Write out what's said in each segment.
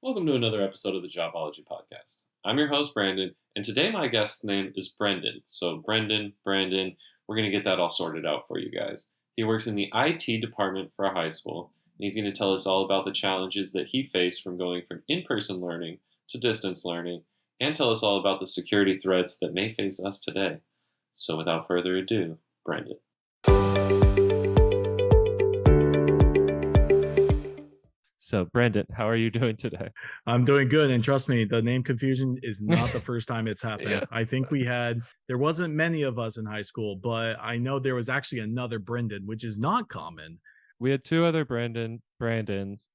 Welcome to another episode of the Jobology podcast. I'm your host, Brandon, and today my guest's name is Brendan. So, Brandon, we're going to get that all sorted out for you guys. He works in the IT department for a high school, and he's going to tell us all about the challenges that he faced from going from in person learning to distance learning, and tell us all about the security threats that may face us today. So, without further ado, Brendan. So, Brendan, how are you doing today? I'm doing good, and trust me, the name confusion is not the first time it's happened. Yeah. I think there wasn't many of us in high school, but I know there was actually another Brendan, which is not common. We had two other Brandons,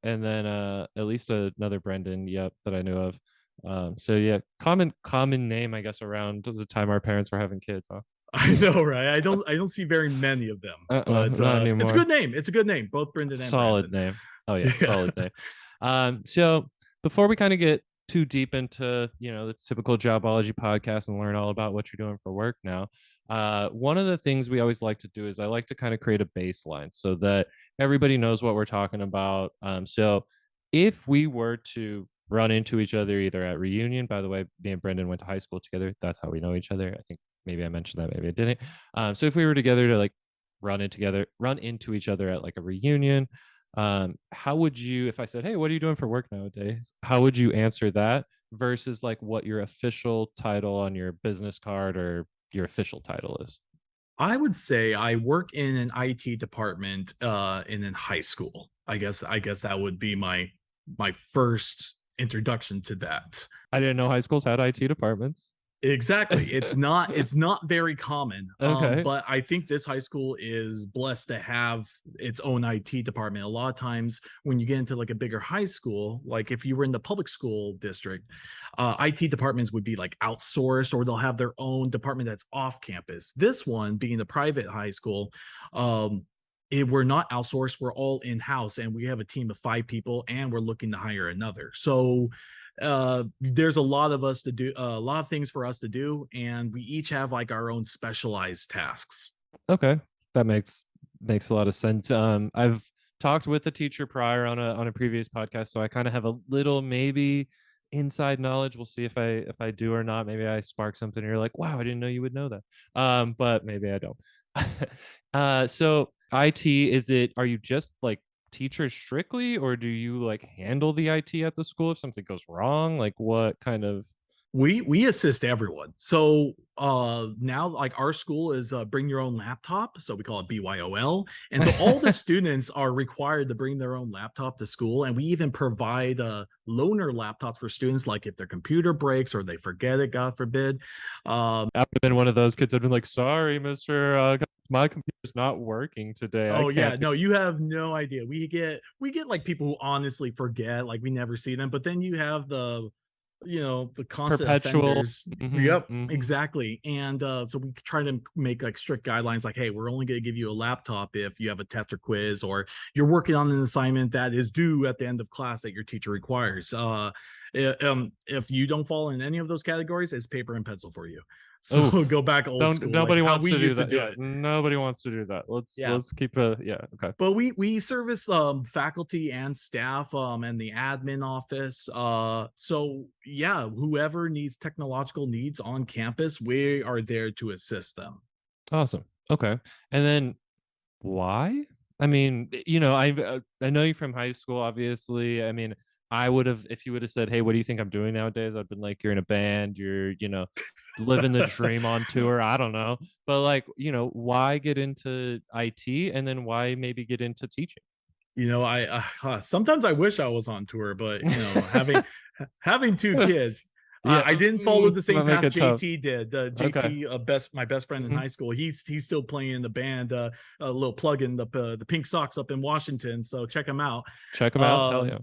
and then at least another Brendan, yep, that I knew of. So yeah, common name, I guess, around the time our parents were having kids, huh? I know, right? I don't see very many of them, but not anymore. it's a good name. It's a good name, both Brendan and Solid Brandon. name. Oh yeah, solid name. So before we kind of get too deep into the typical Jobology podcast and learn all about what you're doing for work now, one of the things we always like to do is I like to kind of create a baseline so that everybody knows what we're talking about. So if we were to run into each other either at reunion, by the way, me and Brendan went to high school together. That's how we know each other. I think maybe I mentioned that, maybe I didn't. So if we were together to like run into each other at like a reunion, how would you, if I said, hey, what are you doing for work nowadays, how would you answer that versus like what your official title on your business card or your official title is? I would say I work in an IT department in high school. I guess that would be my first introduction to that. I didn't know high schools had IT departments. Exactly. It's not very common. Okay. But I think this high school is blessed to have its own IT department. A lot of times when you get into like a bigger high school, like if you were in the public school district, IT departments would be like outsourced, or they'll have their own department that's off campus. This one being a private high school, we're not outsourced, we're all in-house, and we have a team of 5 people, and we're looking to hire another. So there's a lot of us to do, a lot of things for us to do, and we each have like our own specialized tasks. Okay, that makes a lot of sense. I've talked with the teacher prior on a previous podcast, so I kind of have a little maybe inside knowledge. We'll see if I do or not. Maybe I spark something and you're like, wow, I didn't know you would know that. But maybe I don't. So IT, are you just like teachers strictly, or do you like handle the IT at the school if something goes wrong? Like what kind of? We assist everyone. So now like our school is bring your own laptop, so we call it BYOL. And so all the students are required to bring their own laptop to school, and we even provide loaner laptops for students, like if their computer breaks or they forget it, God forbid. I would have been one of those kids that'd been like, sorry, mister, my computer's not working today. Oh yeah, no, you have no idea. We get like people who honestly forget, like we never see them, but then you have the constant Perpetual. offenders. Yep, Mhm. exactly. And so we try to make like strict guidelines, like, hey, we're only going to give you a laptop if you have a test or quiz, or you're working on an assignment that is due at the end of class that your teacher requires. If you don't fall in any of those categories, it's paper and pencil for you. So Oof. go back old Don't school, nobody like how wants we to do used that. to do Yeah, it. nobody wants to do that. Let's Yeah. let's keep a yeah. Okay. But we service faculty and staff and the admin office. So yeah, whoever needs technological needs on campus, we are there to assist them. Awesome. Okay. And then why? I mean, I know you from high school, obviously. I mean, I would have, if you would have said, hey, what do you think I'm doing nowadays? I'd been like, you're in a band, you're, living the dream on tour. I don't know. But like, why get into IT and then why maybe get into teaching? I sometimes I wish I was on tour, but having 2 kids, Yeah. I didn't follow the same Might make path it tough. JT did. Okay. JT, my best friend in Mhm. high school, he's still playing in the band. A little plug in the Pink Sox up in Washington, so check him out. Check them out. Hell Um, yeah.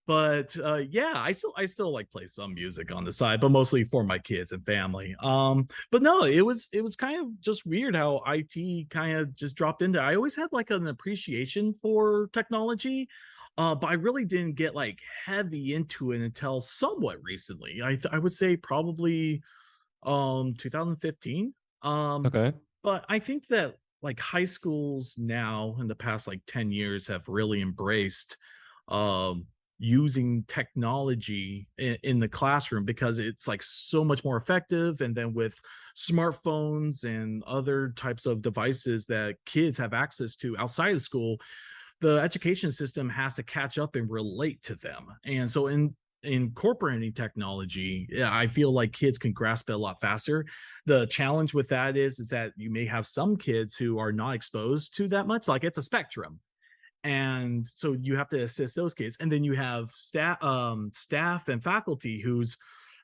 but yeah, I still like play some music on the side, but mostly for my kids and family. But no, it was kind of just weird how IT kind of just dropped into. I always had like an appreciation for technology, but I really didn't get like heavy into it until somewhat recently. I would say probably 2015. Okay. But I think that like high schools now in the past like 10 years have really embraced um using technology in the classroom, because it's like so much more effective. And then with smartphones and other types of devices that kids have access to outside of school, the education system has to catch up and relate to them. And so in incorporating technology, yeah, I feel like kids can grasp it a lot faster. The challenge with that is that you may have some kids who are not exposed to that much, like it's a spectrum. And so you have to assist those kids. And then you have staff and faculty who's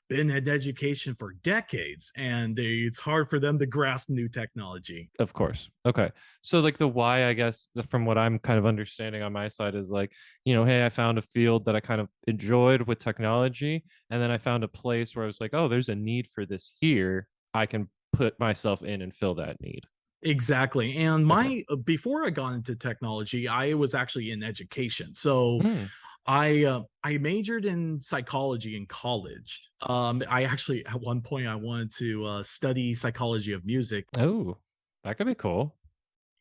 been in education for decades, and it's hard for them to grasp new technology. Of course. Okay. So like the why, I guess, from what I'm kind of understanding on my side is like, hey, I found a field that I kind of enjoyed with technology. And then I found a place where I was like, oh, there's a need for this here. I can put myself in and fill that need. Exactly. And Okay. my before I got into technology, I was actually in education. So Mm. I majored in psychology in college. I actually at one point I wanted to study psychology of music. Oh, that could be cool.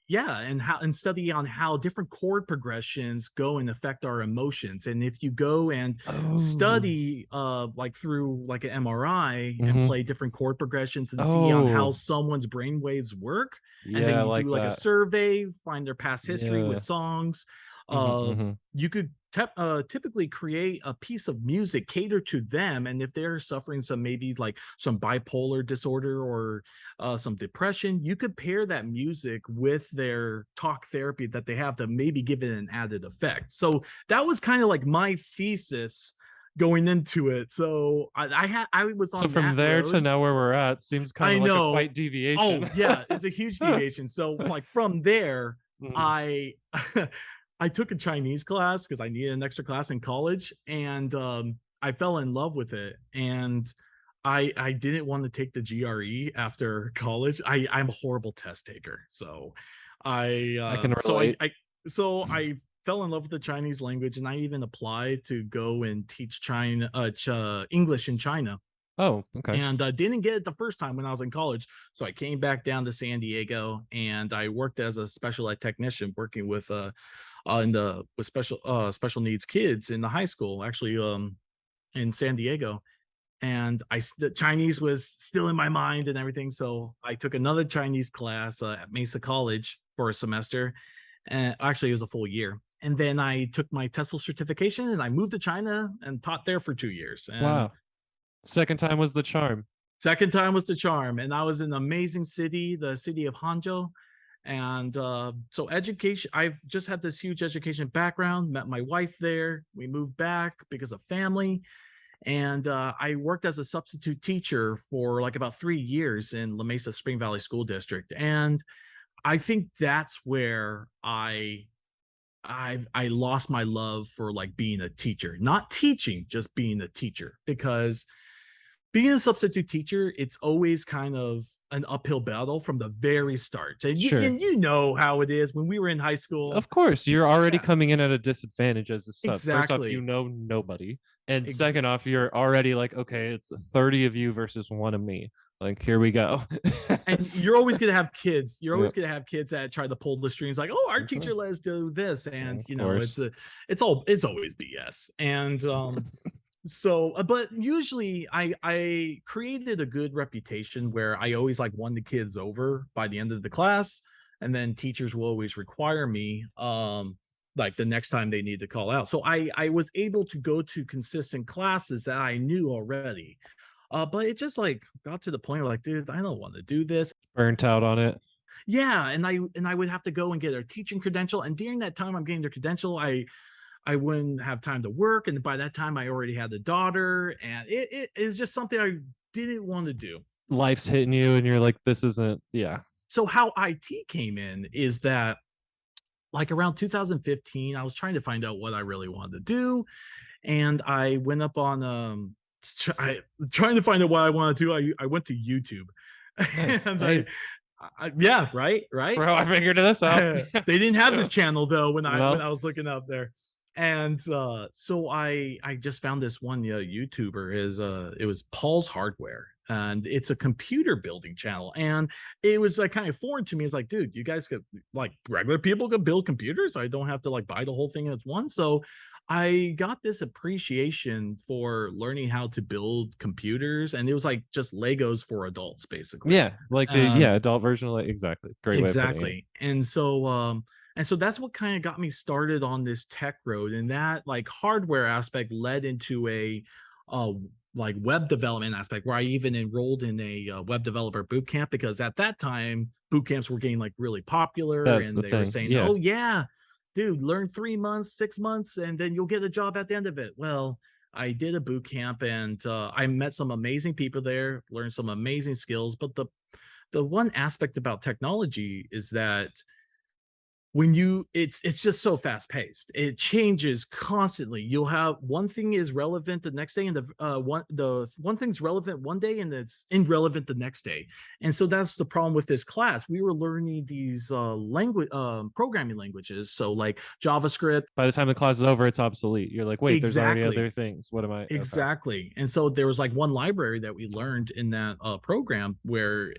Yeah, and study on how different chord progressions go and affect our emotions. And if you go and Oh. study like through like an MRI and Mm-hmm. play different chord progressions and see on how Oh, some's brain waves work, and then yeah, I you like do like a that. survey, find their past history with Yeah. songs, Mm-hmm, uh mm-hmm. you could typically create a piece of music cater to them. And if they're suffering some, maybe like some bipolar disorder or some depression, you could pair that music with their talk therapy that they have to maybe give it an added effect. So that was kind of like my thesis going into it. So I was So on from that there to road. now where we're at seems kind I of like a know. quite deviation. Oh yeah, it's a huge deviation. So like from there, Mhm. I I took a Chinese class because I needed an extra class in college, and I fell in love with it. And I didn't want to take the GRE after college. I'm a horrible test taker, so I I can so relate. I fell in love with the Chinese language, and I even applied to go and teach English in China, Oh, okay. and didn't get it the first time when I was in college. So I came back down to San Diego, and I worked as a special ed technician, working with in the with special needs kids in the high school, actually in San Diego. And the Chinese was still in my mind and everything, so I took another Chinese class at Mesa College for a semester, and actually it was a full year. And then I took my TESOL certification, and I moved to China and taught there for 2 years. And Wow. Second time was the charm. second time was the charm, and I was in an amazing city, the city of Hangzhou. And so education, I've just had this huge education background, met my wife there. We moved back because of family. And I worked as a substitute teacher for like about 3 years in La Mesa Spring Valley School District. And I think that's where I lost my love for like being a teacher, not teaching, just being a teacher. Because being a substitute teacher, it's always kind of an uphill battle from the very start. And Sure. you know how it is when we were in high school. Of course, you're already Yeah, coming in at a disadvantage as a sub. First off, you exactly. know nobody. And Ex- second off, you're already like, okay, it's 30 of you versus one of me. Like, here we go. and you're always going to have kids. You're Yeah. always going to have kids that try to pull the strings, like, oh, our Mhm. teacher let us do this. Yeah, And of you know, course. it's always BS. And so but usually I created a good reputation where I always like won the kids over by the end of the class. And then teachers will always require me like the next time they need to call out. So I was able to go to consistent classes that I knew already. But it just like got to the point where like, dude, I don't want to do this. Burnt out on it. Yeah, and I would have to go and get a teaching credential. And during that time I'm getting their credential, I wouldn't have time to work. And by that time I already had a daughter, and it is just something I didn't want to do. Life's hitting you, and you're like, this isn't, yeah. So how IT came in is that like around 2015, I was trying to find out what I really wanted to do. And I went up on trying to find out what I want to do. I went to YouTube. Nice. And Hey, yeah, right. bro, I figured this out. They didn't have this channel though when No. I was looking up there. And so I just found this one YouTuber. Is it was Paul's Hardware, and it's a computer building channel. And it was like kind of foreign to me. It's like, dude, you guys could, like, regular people could build computers. I don't have to like buy the whole thing as one. So I got this appreciation for learning how to build computers, and it was like just Legos for adults, basically. Yeah, like the adult version of like exactly. Great way of putting it. Exactly. And so that's what kind of got me started on this tech road. And that like hardware aspect led into a uh like web development aspect where I even enrolled in a web developer boot camp, because at that time boot camps were getting like really popular, That's and the they were thing. saying, Yeah. "Oh yeah, dude, learn 3 months, 6 months, and then you'll get a job at the end of it." Well, I did a boot camp, and I met some amazing people there, learned some amazing skills. But the one aspect about technology is that when you it's just so fast paced, it changes constantly. You'll have one thing is relevant the next day, and the one thing's relevant one day and it's irrelevant the next day. And so that's the problem with this class. We were learning these language programming languages, so like JavaScript. By the time the class is over, it's obsolete. You're like, wait, there's already other Exactly. things. What am I? Okay. Exactly. And so there was like one library that we learned in that program where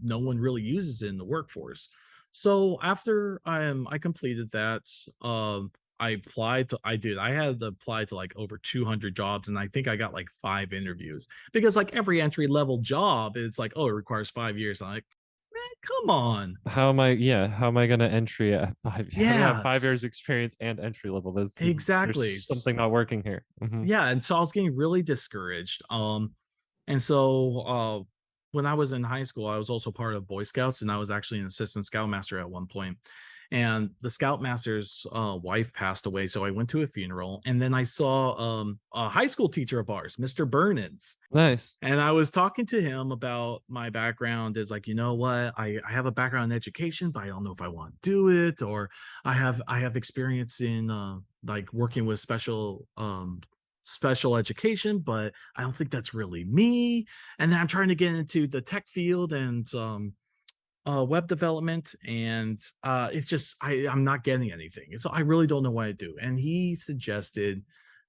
no one really uses it in the workforce. So after I completed that, I applied to I had to apply to like over 200 jobs, and I think I got like 5 interviews, because like every entry level job, it's like, oh, it requires 5 years. I'm like, man, come on. How am I gonna entry at how do I have Yeah, 5 years experience and entry level? exactly. There's something not working here. Yeah, and so I was getting really discouraged. And so when I was in high school, I was also part of Boy Scouts, and I was actually an assistant scoutmaster at one point. And the scoutmaster's wife passed away, so I went to a funeral, and then I saw a high school teacher of ours, Mr. Burnins. Nice. And I was talking to him about my background. It's like, you know what? I have a background in education, but I don't know if I want to do it. Or I have experience in like working with special education, but I don't think that's really me. And then I'm trying to get into the tech field and web development, and it's just I'm not getting anything. So I really don't know what to do. And he suggested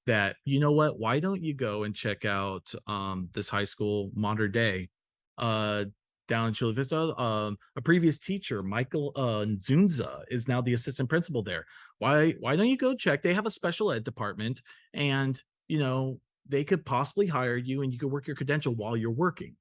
that, you know what, why don't you go and check out this high school, Modern Day, uh down in Chula Vista. A previous teacher, Michael Zunza, is now the assistant principal there. Why don't you go check? They have a special ed department, and they could possibly hire you, and you could work your credential while you're working.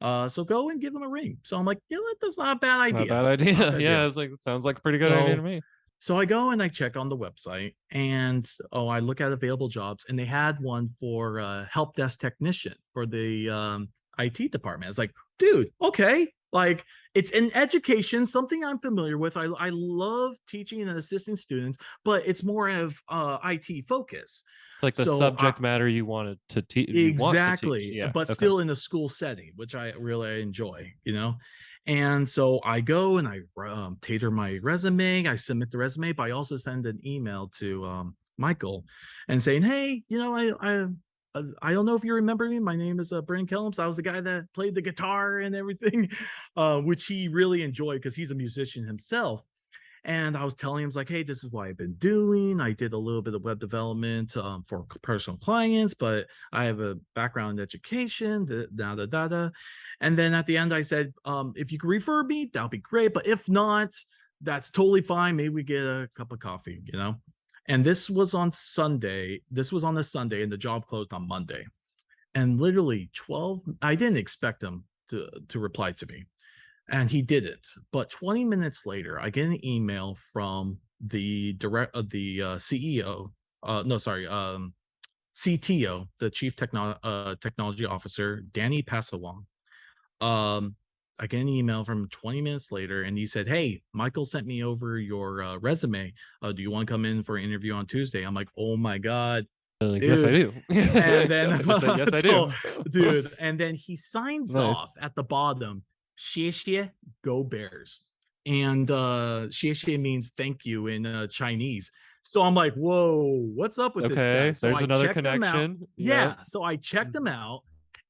So go and give them a ring. So I'm like, you know what? That's not a bad Not a idea. bad Not a idea. bad Yeah, idea. it's like it sounds like a pretty good idea to me. So I go and I check on the website, and I look at available jobs, and they had one for help desk technician for the IT department. It's like, dude, okay, like it's in education, something I'm familiar with. I love teaching and assisting students, but it's more of IT focus. It's like the So subject matter you wanted to teach. You want to teach. exactly, Yeah. but Okay. still in a school setting, which I really enjoy. And so I go and I tailor my resume. I submit the resume, but I also send an email to Michael and saying, "Hey, I don't know if you remember me. My name is Brandon Kellums. I was the guy that played the guitar and everything," which he really enjoyed because he's a musician himself. And I was telling him, like, hey, this is what I've been doing. I did a little bit of web development for personal clients, but I have a background in education, da, da, da, da. And then at the end, I said, if you can refer me, that'll be great. But if not, that's totally fine. Maybe we get a cup of coffee. And this was on Sunday. This was on a Sunday, and the job closed on Monday. And literally I didn't expect him to reply to me, and he didn't. But 20 minutes later, I get an email from the CEO. No, sorry, CTO, the Chief Technology Officer, Danny Passawang. I get an email from him 20 minutes later, and he said, "Hey, Michael sent me over your resume. Do you want to come in for an interview on Tuesday?" I'm like, "Oh my god, Like, yes, I dude!" do. And then, I said, yes, I so, do. dude, and then he signs Nice. off at the bottom, "Xie xie, go Bears." And "xie xie" means thank you in Chinese. So I'm like, whoa, what's up with this guy? Okay, So there's I another checked him out. connection. Yeah. Yeah. So I checked him out.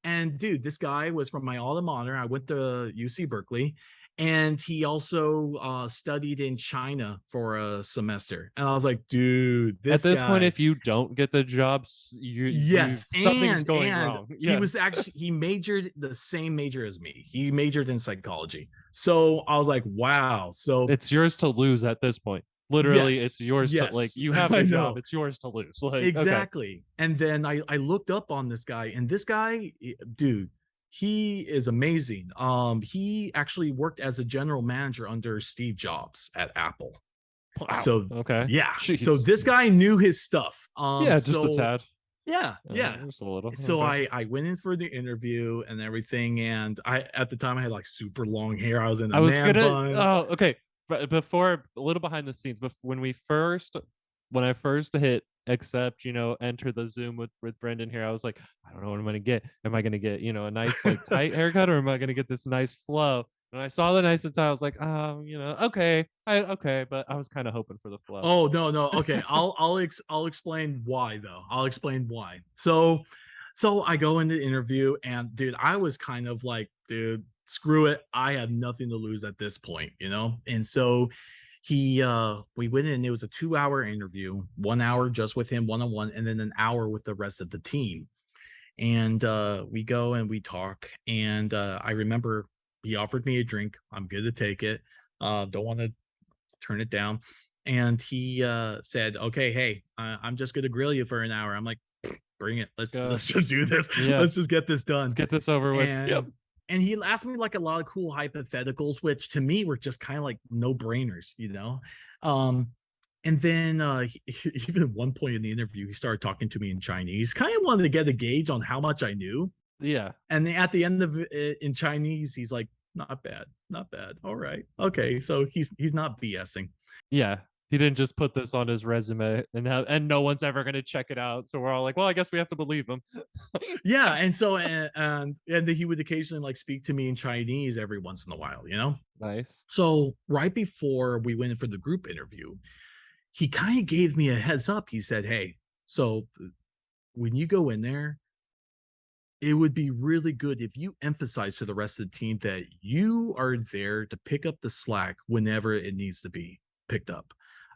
And dude, this guy was from my alma mater. I went to UC Berkeley. And he also studied in China for a semester. And I was like, dude, At this this point, guy. if you don't get the jobs, Yes, something's going and wrong. he Yeah. was actually he majored the same major as me. He majored in psychology. So I was like, wow. So It's yours to lose at this point. literally Yes. it's yours to like, Yes. you have I the job, know. it's yours to lose. Like, okay. Exactly. And then I looked up on this guy, and this guy, dude, he is amazing. He actually worked as a general manager under Steve Jobs at Apple. Wow. So Okay. yeah, so Jeez. this guy knew his stuff. Yeah, just a tad. Yeah, yeah. Just a little. So Okay. I went in for the interview and everything, and I at the time I had like super long hair. I was in a I was man gonna. bun. Oh, okay. But before, a little behind the scenes. But when I first hit accept, enter the Zoom with Brendan here, I was like, I don't know what I'm gonna get. Am I gonna get a nice like tight haircut, or am I gonna get this nice flow? And I saw the nice and tight. I was like, okay, okay. But I was kind of hoping for the flow. Oh no, no. Okay, I'll explain why though. I'll explain why. So I go into the interview, and dude, I was kind of like, dude, screw it. I have nothing to lose at this point, you know? And so we went in, it was a 2-hour interview, 1 hour just with him one-on-one, and then an hour with the rest of the team. And we go and we talk, and I remember he offered me a drink. I'm good to take it. Don't want to turn it down. And he said, okay, hey, I'm just gonna grill you for an hour. I'm like, bring it. Let's just do this. Yeah. Let's just get this done. Let's get this over with. And Yep. and he asked me like a lot of cool hypotheticals, which to me were just kind of like no brainers, you know. And then even at one point in the interview, he started talking to me in Chinese. Kind of wanted to get a gauge on how much I knew. Yeah. And at the end of it in Chinese, he's like, not bad, not bad. All right, okay. So he's not BSing. Yeah. He didn't just put this on his resume and no one's ever going to check it out. So we're all like, well, I guess we have to believe him. Yeah, and so and he would occasionally like speak to me in Chinese every once in a while, you know. Nice. So right before we went in for the group interview, he kind of gave me a heads up. He said, hey, so when you go in there, it would be really good if you emphasize to the rest of the team that you are there to pick up the slack whenever it needs to be picked up.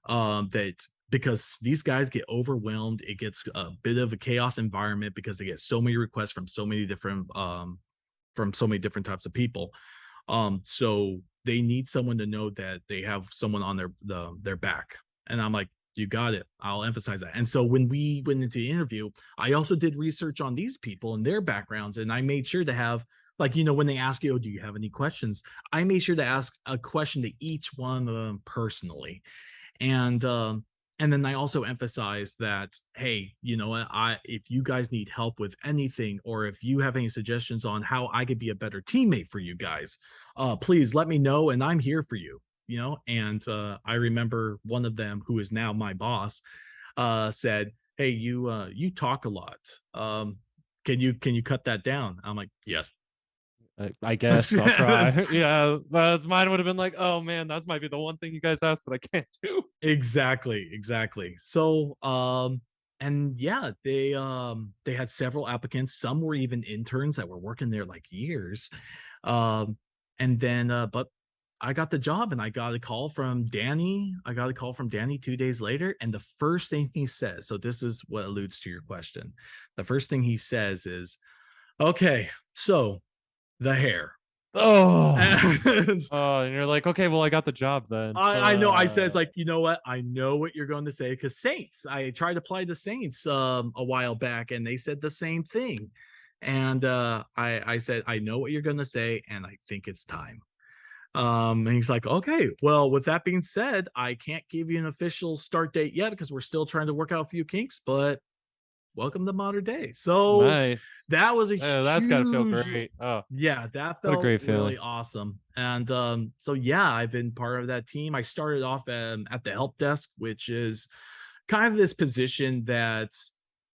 That because these guys get overwhelmed, it gets a bit of a chaos environment because they get so many requests from so many different types of people. So they need someone to know that they have someone on their back. And I'm like, you got it. I'll emphasize that. And so when we went into the interview, I also did research on these people and their backgrounds. And I made sure to have, like, when they ask you, oh, do you have any questions? I made sure to ask a question to each one of them personally. And then I also emphasized that, hey, you know what, if you guys need help with anything, or if you have any suggestions on how I could be a better teammate for you guys, please let me know, and I'm here for you. And I remember one of them, who is now my boss, said, hey, you talk a lot. Can you cut that down? I'm like, yes. I guess I'll try. Yeah, that's mine would have been like, oh man, that might be the one thing you guys asked that I can't do. Exactly. So and yeah, they had several applicants. Some were even interns that were working there like years. And then but I got the job, and I got a call from Danny. 2 days later, and the first thing he says, so this is what alludes to your question. The first thing he says is, okay, so the hair. Oh. And And you're like, okay, well, I got the job then. I know. I says, like, you know what? I know what you're going to say, because Saints. I tried to apply to Saints a while back, and they said the same thing. And I said, I know what you're going to say, and I think it's time. And he's like, okay, well, with that being said, I can't give you an official start date yet because we're still trying to work out a few kinks, but welcome to modern day. So nice. that was a That's gotta feel huge, great. Oh, yeah, that what a felt great really feeling. awesome. And so yeah, I've been part of that team. I started off at the help desk, which is kind of this position that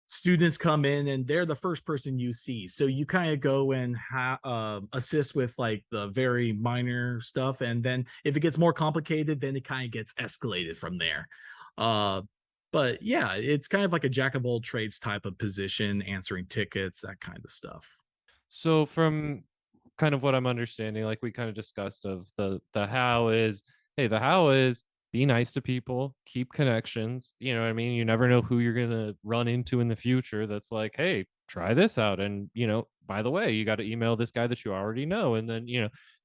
students come in and they're the first person you see. So you kind of go and assist with like the very minor stuff. And then if it gets more complicated, then it kind of gets escalated from there. But yeah, it's kind of like a jack of all trades type of position, answering tickets, that kind of stuff. So from kind of what I'm understanding, like we kind of discussed of the how is, hey, the how is be nice to people, keep connections. You know what I mean? You never know who you're gonna run into in the future that's like, hey, try this out. And by the way, you got to email this guy that you already know. And then,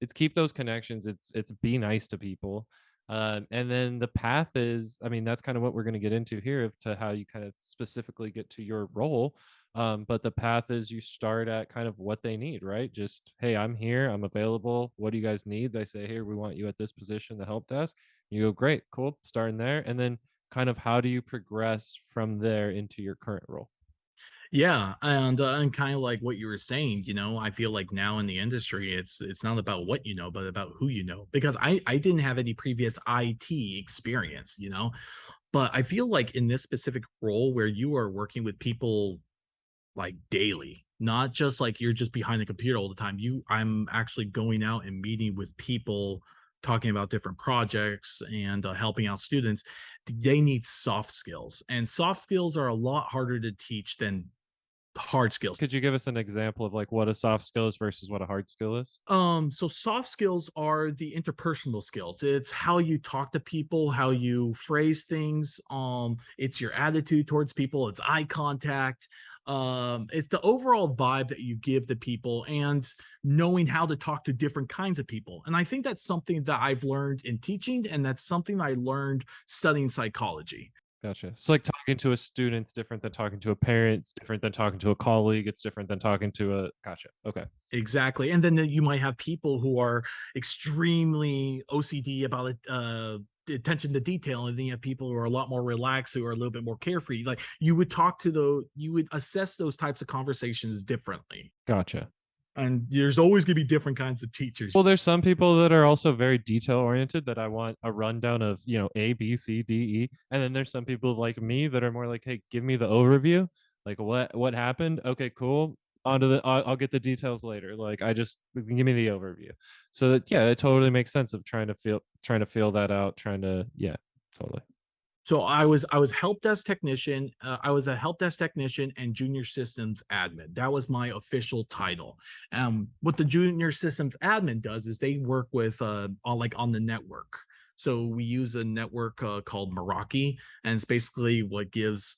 it's keep those connections. It's be nice to people. And then the path is, I mean, that's kind of what we're going to get into here of to how you kind of specifically get to your role. But the path is you start at kind of what they need, right? Just, hey, I'm here, I'm available. What do you guys need? They say, here, we want you at this position, the help desk. You go, great, cool, starting there. And then kind of how do you progress from there into your current role? Yeah, and kind of like what you were saying, I feel like now in the industry, it's not about what you know, but about who you know. Because I didn't have any previous IT experience, but I feel like in this specific role where you are working with people like daily, not just like you're just behind the computer all the time. I'm actually going out and meeting with people, talking about different projects and helping out students. They need soft skills, and soft skills are a lot harder to teach than hard skills. Could you give us an example of like what a soft skill is versus what a hard skill is? So soft skills are the interpersonal skills. It's how you talk to people, how you phrase things. It's your attitude towards people, it's eye contact. It's the overall vibe that you give to people and knowing how to talk to different kinds of people. And I think that's something that I've learned in teaching, and that's something I learned studying psychology. Gotcha. So like talking to a student's different than talking to a parent, it's different than talking to a colleague, it's different than talking to a gotcha. Okay. Exactly. And then you might have people who are extremely OCD about it, attention to detail. And then you have people who are a lot more relaxed, who are a little bit more carefree. Like you would assess those types of conversations differently. Gotcha. And there's always going to be different kinds of teachers. Well, there's some people that are also very detail oriented that I want a rundown of, A, B, C, D, E. And then there's some people like me that are more like, hey, give me the overview. Like what happened? Okay, cool. Onto the I'll get the details later. Like I just give me the overview. So that yeah, it totally makes sense of trying to feel that out, trying to yeah, totally. So I was help desk technician. I was a help desk technician and junior systems admin. That was my official title. What the junior systems admin does is they work with on the network. So we use a network called Meraki, and it's basically what gives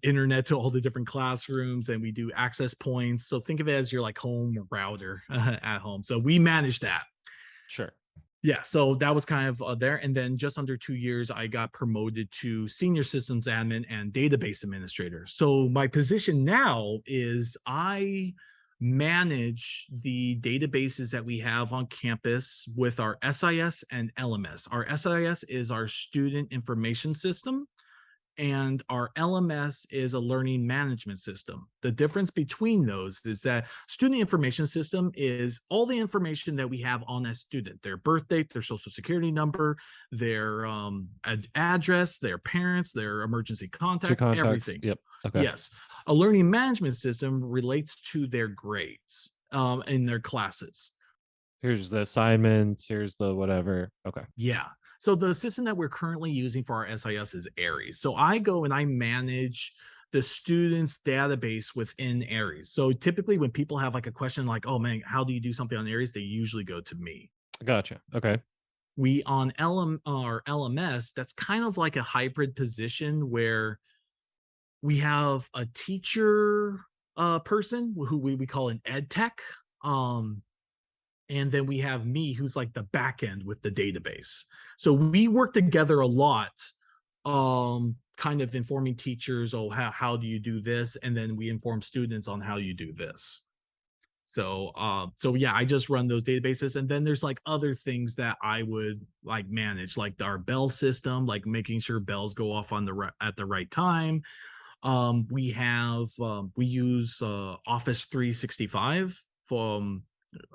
internet to all the different classrooms, and we do access points. So think of it as your like home router at home. So we manage that. Sure. Yeah, so that was kind of there. And then just under 2 years, I got promoted to senior systems admin and database administrator. So my position now is I manage the databases that we have on campus with our SIS and LMS. Our SIS is our student information system, and our LMS is a learning management system. The difference between those is that student information system is all the information that we have on a student, their birth date, their social security number, their address, their parents, their emergency Two contact, contacts. everything. Yep. Okay. Yes. A learning management system relates to their grades in their classes. Here's the assignments, here's the whatever. Okay. Yeah. So the system that we're currently using for our SIS is Aries. So I go and I manage the students' database within Aries. So typically when people have like a question like, oh man, how do you do something on Aries? They usually go to me. Gotcha. Okay. We on or LMS, that's kind of like a hybrid position where we have a teacher person who we call an ed tech. And then we have me who's like the back end with the database. So we work together a lot, kind of informing teachers, oh, how do you do this? And then we inform students on how you do this. So yeah, I just run those databases. And then there's like other things that I would like manage, like our bell system, like making sure bells go off on at the right time. We use Office 365 from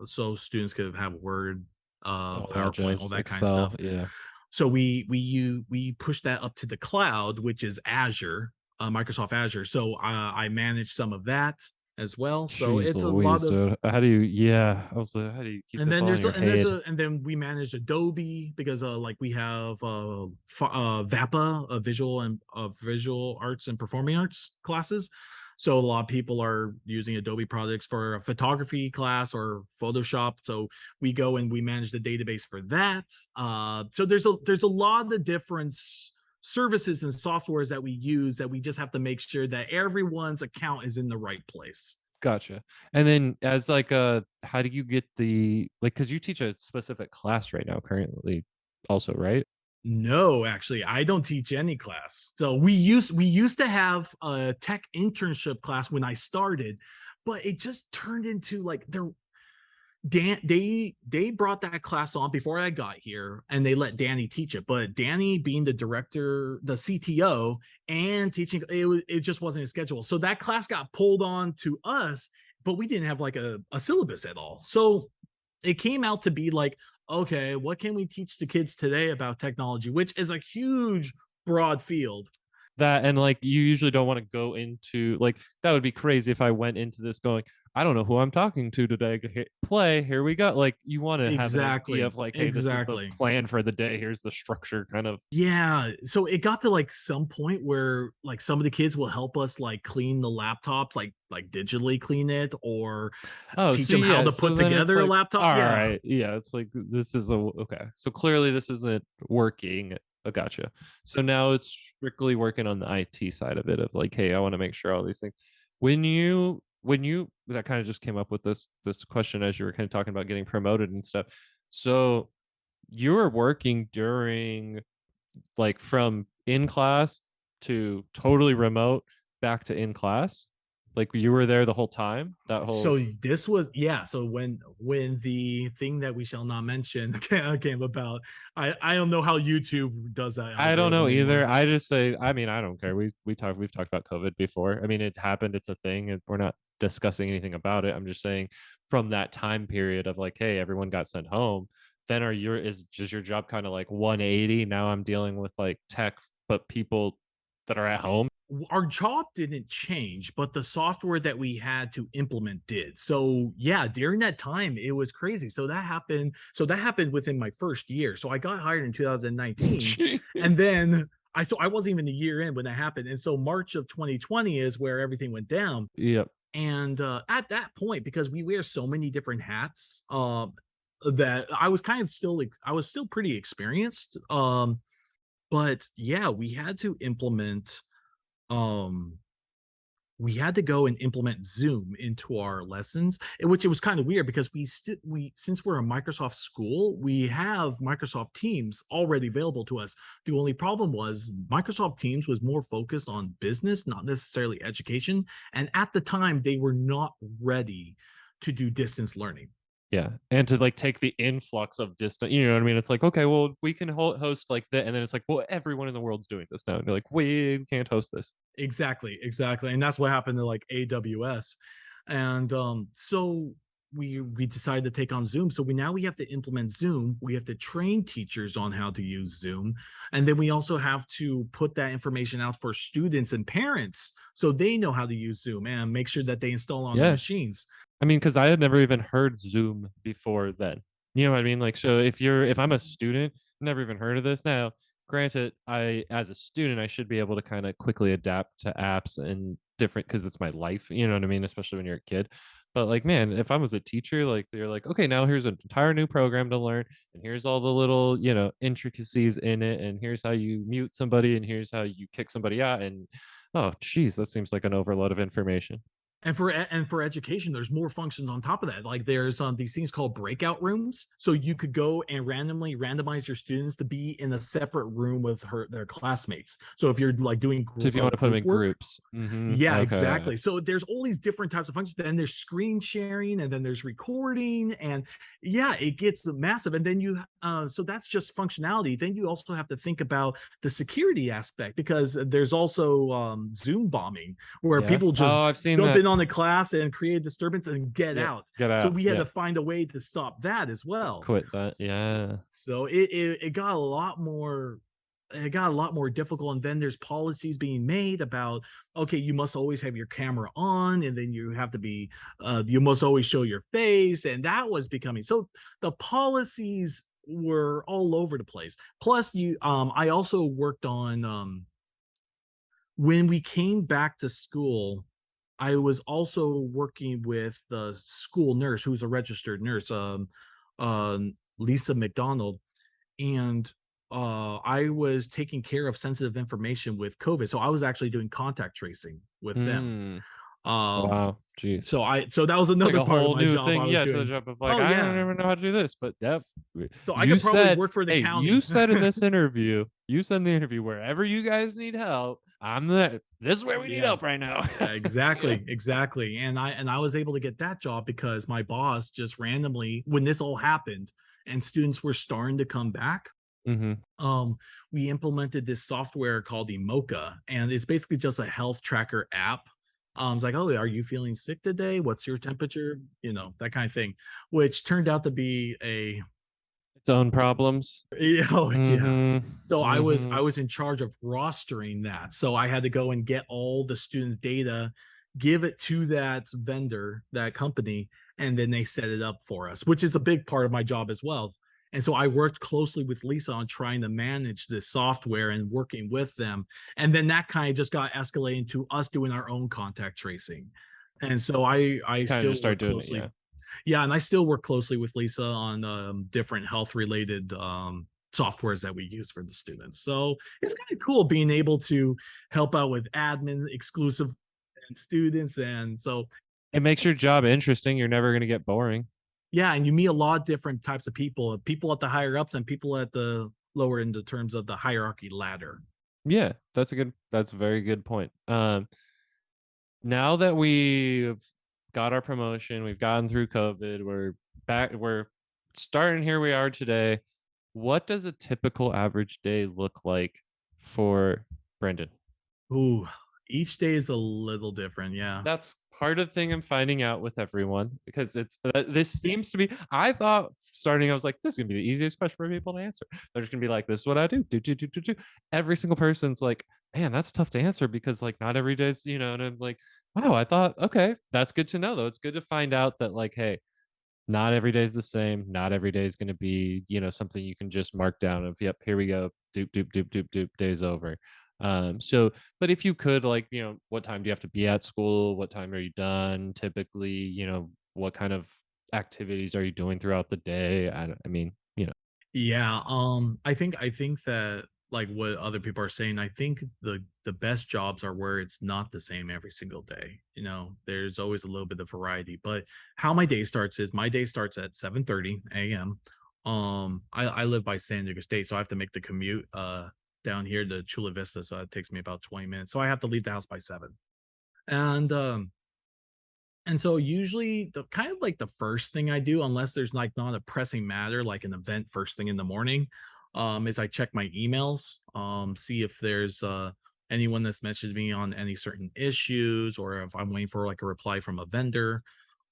so students could have Word, PowerPoint, all that kind of Excel. stuff. Yeah. So we push that up to the cloud, which is Azure, Microsoft Azure. So I manage some of that as well. So Jeez it's a lot Louise, of. dude. How do you? Yeah. I was like, how do you keep And this then all in there's your and there's head? a and then we manage Adobe because like we have VAPA, visual arts and performing arts classes. So a lot of people are using Adobe products for a photography class or Photoshop. So we go and we manage the database for that. So there's a lot of different services and softwares that we use that we just have to make sure that everyone's account is in the right place. Gotcha. And then as like how do you get the like because you teach a specific class right now currently? also, right? No, actually, I don't teach any class. So we used to have a tech internship class when I started, but it just turned into like they brought that class on before I got here, and they let Danny teach it. But Danny, being the director, the CTO, and teaching, it just wasn't his schedule. So that class got pulled on to us, but we didn't have like a syllabus at all. So it came out to be like, okay, what can we teach the kids today about technology, which is a huge, broad field. That, and like you usually don't want to go into, like, that would be crazy if I went into this going, I don't know who I'm talking to today. Hit play, here we go. Like, you want to have an idea Exactly. of like, hey, this is the Exactly. plan for the day. Here's the structure, kind of. Yeah, so it got to like some point where like some of the kids will help us like clean the laptops, like digitally clean it, or Oh, teach so them how yeah, to so put then it's together a like, laptop. all Yeah, right, yeah, it's like this is a okay. So clearly this isn't working. I gotcha. So now it's strictly working on the IT side of it, of like, hey, I want to make sure all these things. When you that kind of just came up with this question as you were kind of talking about getting promoted and stuff. So you were working during, like, from in class to totally remote back to in class, like you were there the whole time, that whole. so this was, yeah, so when the thing that we shall not mention came about, I don't know how YouTube does that I don't know algorithm either. anymore. I just say, I mean, I don't care. We've talked about COVID before. I mean, it happened. It's a thing, and we're not discussing anything about it. I'm just saying, from that time period of like, hey, everyone got sent home. Then is just your job kind of like 180? Now I'm dealing with like tech, but people that are at home. Our job didn't change, but the software that we had to implement did. So yeah, during that time, it was crazy. So that happened. So that happened within my first year. So I got hired in 2019, and Jeez. then I wasn't even a year in when that happened. And so March of 2020 is where everything went down. Yep. And at that point, because we wear so many different hats, that I was kind of still like I was still pretty experienced. But yeah, um we had to go and implement Zoom into our lessons, which it was kind of weird because we since we're a Microsoft school, we have Microsoft Teams already available to us. The only problem was Microsoft Teams was more focused on business, not necessarily education, and at the time they were not ready to do distance learning. Yeah, and to like take the influx of distant, you know what I mean? It's like, okay, well, we can host like that, and then it's like, well, everyone in the world's doing this now, and you're like, we can't host this. Exactly, exactly. And that's what happened to like AWS. And so we decided to take on Zoom. So we have to implement Zoom. We have to train teachers on how to use Zoom. And then we also have to put that information out for students and parents so they know how to use Zoom and make sure that they install on their Yeah, machines. I mean, because I had never even heard Zoom before then. You know what I mean? Like, so if I'm a student, never even heard of this. Now, granted, I as a student, I should be able to kind of quickly adapt to apps and different, because it's my life. You know what I mean? Especially when you're a kid. But like, man, if I was a teacher, like they're like, okay, now here's an entire new program to learn, and here's all the little, intricacies in it, and here's how you mute somebody, and here's how you kick somebody out, and oh, geez, that seems like an overload of information. And for education, there's more functions on top of that. Like there's these things called breakout rooms, so you could go and randomly randomize your students to be in a separate room with their classmates. So if you're like doing So if you want to put them group in work, groups. yeah, Okay. exactly. So there's all these different types of functions. Then there's screen sharing, and then there's recording, and yeah, it gets massive. And then so that's just functionality. Then you also have to think about the security aspect, because there's also Zoom bombing, where Yeah. people just Oh, I've seen jump that. in on the class and create a disturbance and get Yep. out. Get So out. we had to Yep. find a way to stop that as well. Quit that. Yeah. So it got a lot more, it got a lot more difficult. And then there's policies being made about, okay, you must always have your camera on, and then you have to be you must always show your face, and that was becoming, so the policies were all over the place. Plus I also worked on when we came back to school, I was also working with the school nurse, who's a registered nurse, Lisa McDonald, and I was taking care of sensitive information with COVID. So I was actually doing contact tracing with them. Hmm. Wow, geez. So that was Like another a part of whole my new job thing, I was yeah, to the doing. job of like, Oh I don't yeah. even know how to do this, but yep. So I You could probably said, work for the hey, you county. said in this interview, you said in the interview, wherever you guys need help, I'm the. This is where we need Yeah. help right now. Yeah, exactly. And I was able to get that job because my boss just randomly, when this all happened and students were starting to come back, Hmm. we implemented this software called Emoca, and it's basically just a health tracker app. It's like, oh, are you feeling sick today? What's your temperature? You know, that kind of thing, which turned out to be a Its own problems. oh yeah. Hmm. So I was Hmm. I was in charge of rostering that. So I had to go and get all the students' data, give it to that vendor, that company, and then they set it up for us, which is a big part of my job as well. And so I worked closely with Lisa on trying to manage this software and working with them. And then that kind of just got escalated to us doing our own contact tracing. And so I Kind of still just start work doing it, closely. yeah. Yeah, and I still work closely with Lisa on different health related softwares that we use for the students. So it's kind of cool being able to help out with admin, exclusive, and students. And so, It makes your job interesting. You're never going to get boring. yeah, and you meet a lot of different types of people at the higher ups and people at the lower end in terms of the hierarchy ladder. Yeah, that's a very good point. Now that we've got our promotion, we've gotten through COVID, we're starting here we are today. What does a typical average day look like for Brendan? Ooh, each day is a little different. Yeah. That's part of the thing I'm finding out with everyone because this seems to be. I thought starting, I was like, this is gonna be the easiest question for people to answer. They're just gonna be like, this is what I do. Do. Every single person's like, man, that's tough to answer because like not every day's, and I'm like, wow, I thought, okay, that's good to know though. It's good to find out that like, hey, not every day's the same. Not every day is going to be, something you can just mark down of, yep, here we go. Doop, doop, doop, doop, doop, day's over. So, but if you could, like, what time do you have to be at school? What time are you done? Typically, what kind of activities are you doing throughout the day? I mean, Yeah, I think that like what other people are saying, I think the best jobs are where it's not the same every single day. You know, there's always a little bit of variety. But how my day starts is my day starts at 7:30 a.m. I live by San Diego State, so I have to make the commute down here to Chula Vista, so it takes me about 20 minutes. So I have to leave the house by 7. And and so usually the kind of like the first thing I do, unless there's like not a pressing matter, like an event first thing in the morning, is I check my emails, see if there's anyone that's messaged me on any certain issues, or if I'm waiting for like a reply from a vendor.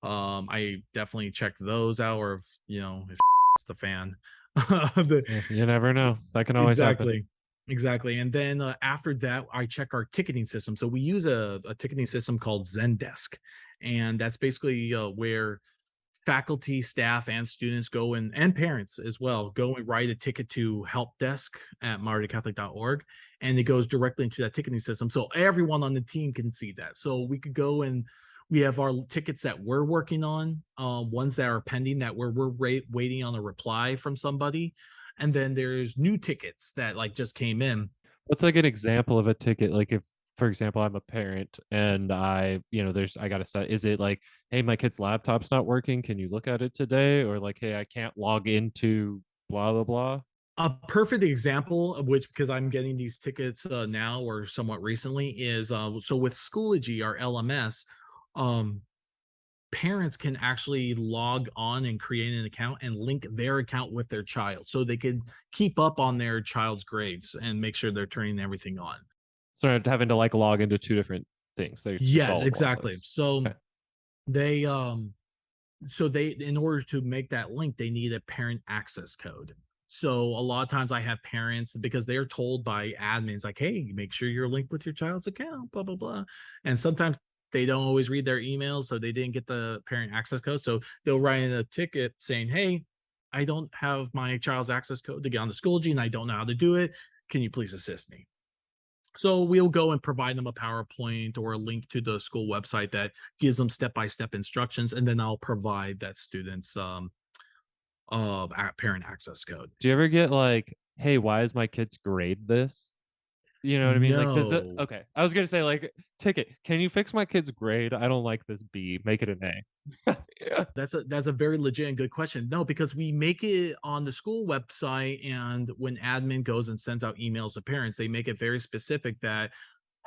I definitely check those out, or if it's the fan. The- you never know. That can always happen. exactly. And then after that, I check our ticketing system. So we use a ticketing system called Zendesk, and that's basically where faculty, staff, and students go and parents as well go and write a ticket to help desk at martycatholic.org, and it goes directly into that ticketing system. So everyone on the team can see that. So we could go and we have our tickets that we're working on, ones that are pending that we're waiting on a reply from somebody. And then there's new tickets that like just came in. What's like an example of a ticket? Like if, for example, I'm a parent and I got to set, is it like, hey, my kid's laptop's not working. Can you look at it today? Or like, hey, I can't log into blah, blah, blah. A perfect example of which, because I'm getting these tickets now or somewhat recently, is so with Schoology, our LMS, um, parents can actually log on and create an account and link their account with their child so they can keep up on their child's grades and make sure they're turning everything on. So having to like log into two different things. They're just Yes, all in one exactly. place. So Okay. they in order to make that link, they need a parent access code. So a lot of times I have parents, because they're told by admins like, hey, make sure you're linked with your child's account, blah blah blah. And sometimes they don't always read their emails, so they didn't get the parent access code. So they'll write in a ticket saying, hey, I don't have my child's access code to get on the Schoology and I don't know how to do it. Can you please assist me? So we'll go and provide them a PowerPoint or a link to the school website that gives them step-by-step instructions, and then I'll provide that student's parent access code. Do you ever get like, hey, why is my kid's grade this? You know what I mean? Like, does it? No. Okay, I was gonna say like, ticket. Can you fix my kid's grade? I don't like this B. Make it an A. Yeah. That's a very legit and good question. No, because we make it on the school website, and when admin goes and sends out emails to parents, they make it very specific that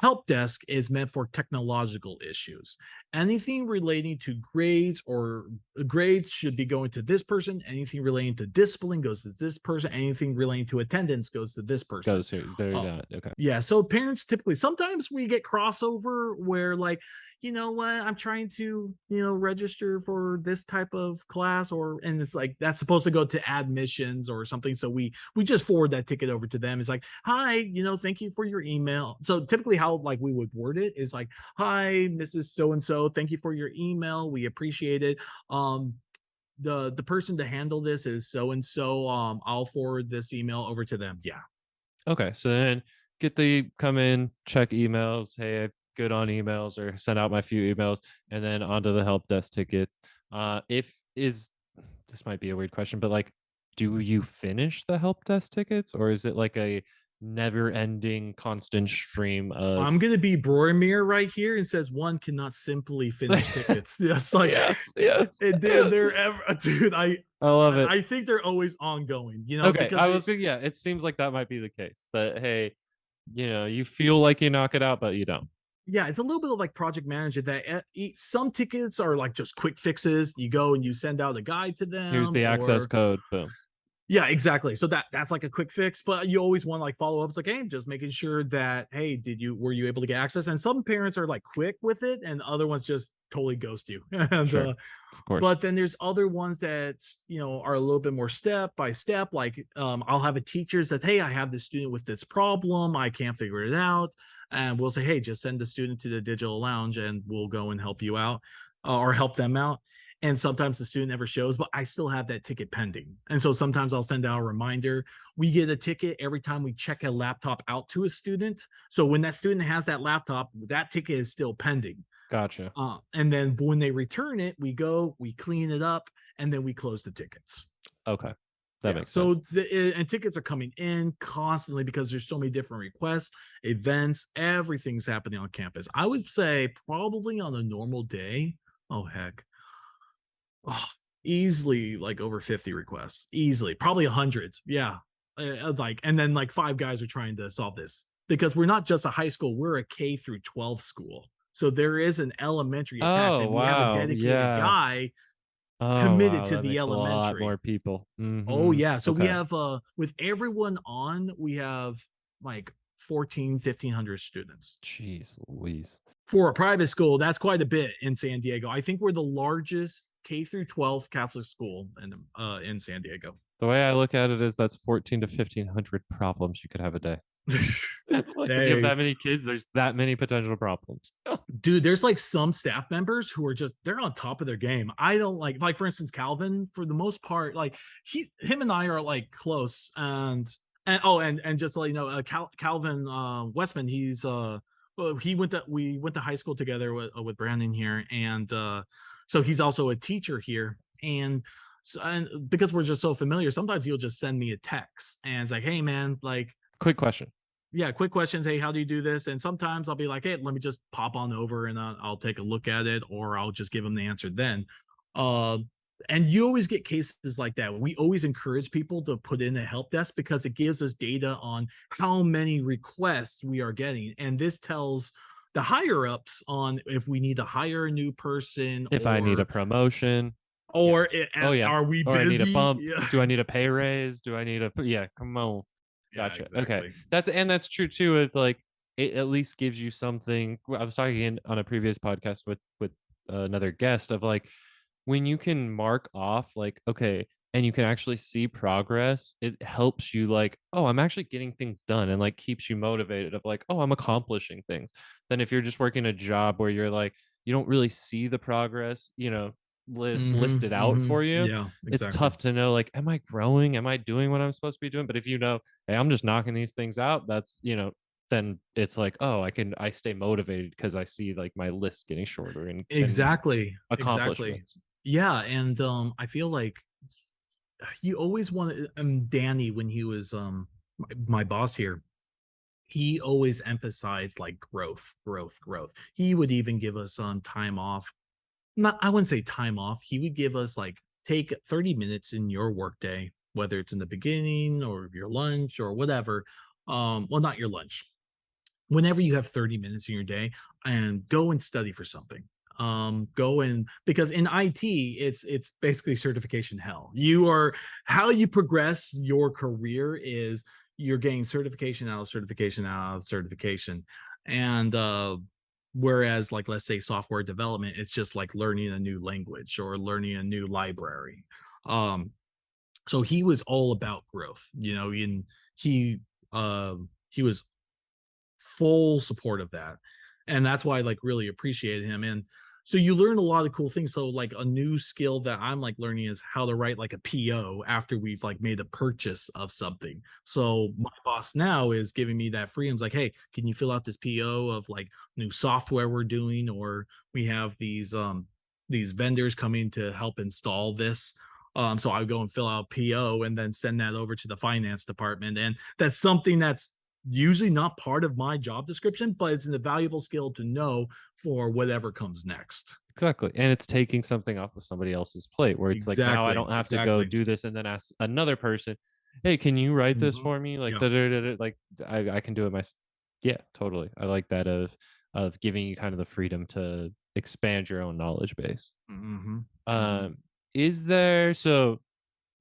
help desk is meant for technological issues. Anything relating to grades or grades should be going to this person. Anything relating to discipline goes to this person. Anything relating to attendance goes to this person. Goes here. There you Uh, go. Okay. yeah, so parents typically, sometimes we get crossover where like, you know what, I'm trying to, register for this type of class, or and it's like that's supposed to go to admissions or something. So we just forward that ticket over to them. It's like, hi, thank you for your email. So typically how like we would word it is like, hi, Mrs. So and so, thank you for your email. We appreciate it. The person to handle this is so and so. I'll forward this email over to them. Yeah. Okay. So then get the come in, check emails. Hey, I'm good on emails, or send out my few emails, and then onto the help desk tickets. If is this might be a weird question, but like, do you finish the help desk tickets, or is it like a never ending constant stream of I'm gonna be Boromir right here and says one cannot simply finish tickets. That's like yes, yes, they're ever, dude. I love it. I think they're always ongoing, Okay, because I was yeah, it seems like that might be the case. That hey, you feel like you knock it out, but you don't. yeah, it's a little bit of like project management that some tickets are like just quick fixes. You go and you send out a guide to Here's them, the access or code. Boom. yeah, exactly. So that's like a quick fix, but you always want to like follow up. It's like, hey, just making sure that, hey, were you able to get access? And some parents are like quick with it, and other ones just totally ghost you. And Sure. Of course. but then there's other ones that are a little bit more step by step. Like I'll have a teacher that, hey, I have this student with this problem, I can't figure it out, and we'll say, hey, just send the student to the digital lounge, and we'll go and help you out, or help them out. And sometimes the student never shows, but I still have that ticket pending. And so sometimes I'll send out a reminder. We get a ticket every time we check a laptop out to a student. So when that student has that laptop, that ticket is still pending. Gotcha. And then when they return it, we go, we clean it up, and then we close the tickets. Okay. That makes sense. sense. So and tickets are coming in constantly because there's so many different requests, events, everything's happening on campus. I would say probably on a normal day, oh heck, easily like over 50 requests, easily, probably 100. Yeah. Like, and then like 5 guys are trying to solve this because we're not just a high school, we're a K through 12 school. So there is an elementary attached, Oh and we have a wow. dedicated Yeah. guy Oh committed wow. to That the makes a lot elementary. more people. Oh Mhm. yeah. So we Okay. have with everyone on, we have like 1,500 students. Jeez Louise. For a private school, that's quite a bit in San Diego. I think we're the largest K through 12 Catholic school in San Diego. The way I look at it is that's 14 to 1,500 problems you could have a day. It's like if you have Hey, that many kids, there's that many potential problems. dude, there's like some staff members who are just, they're on top of their game. I don't like for instance, Calvin, for the most part, like him and I are like close, and just to let you know, Calvin Westman, he's well, we went to high school together with Brandon here, and so he's also a teacher here, and so, and because we're just so familiar, sometimes he'll just send me a text and it's like, hey man, like, Quick question. yeah, quick questions. Hey, how do you do this? And sometimes I'll be like, hey, let me just pop on over and I'll take a look at it, or I'll just give them the answer then. Uh, and you always get cases like that. We always encourage people to put in a help desk because it gives us data on how many requests we are getting. And this tells the higher ups on if we need to hire a new person, If I need a promotion, or oh yeah, are we or I need a busy? bump. Yeah. Do I need a pay raise? Do I need a yeah? Come on. Yeah, Gotcha. exactly. Okay. That's true too. With like, it at least gives you something. I was talking on a previous podcast with another guest of like, when you can mark off like, okay, and you can actually see progress, it helps you like, oh, I'm actually getting things done, and like keeps you motivated of like, oh, I'm accomplishing things. Then if you're just working a job where you're like, you don't really see the progress, listed out for you, Yeah, it's exactly. tough to know like, am I growing? Am I doing what I'm supposed to be doing? But if you know, hey, I'm just knocking these things out, that's then it's like, oh, I stay motivated because I see like my list getting shorter and Exactly. accomplishments. Yeah, and I feel like you always want to, Danny, when he was my boss here, he always emphasized like growth, growth, growth. He would even give us some time off. Not, I wouldn't say time off. He would give us like, take 30 minutes in your workday, whether it's in the beginning or your lunch or whatever. Well, not your lunch, whenever you have 30 minutes in your day, and go and study for something. Go and, because in IT it's basically certification hell. You are, how you progress your career is you're getting certification out of certification out of certification. And whereas like, let's say software development, it's just like learning a new language or learning a new library. um so he was all about growth, you know. And he was full support of that. And that's why I like really appreciated him. And so you learn a lot of cool things. So like a new skill that I'm like learning is how to write like a PO after we've like made a purchase of something. So my boss now is giving me that freedom. It's like, hey, can you fill out this PO of like new software we're doing, or we have these vendors coming to help install this. So I go and fill out PO and then send that over to the finance department. And that's something that's usually not part of my job description, but it's an invaluable skill to know for whatever comes next. Exactly. And it's taking something off of somebody else's plate where it's like, now I Exactly. don't have to go Exactly. do this and then ask another person, hey, can you write this Mhm. for me? Like, Yeah. like I can do it myself. Yeah, totally. I like that of giving you kind of the freedom to expand your own knowledge base. Mhm. Mhm. Um, is there, so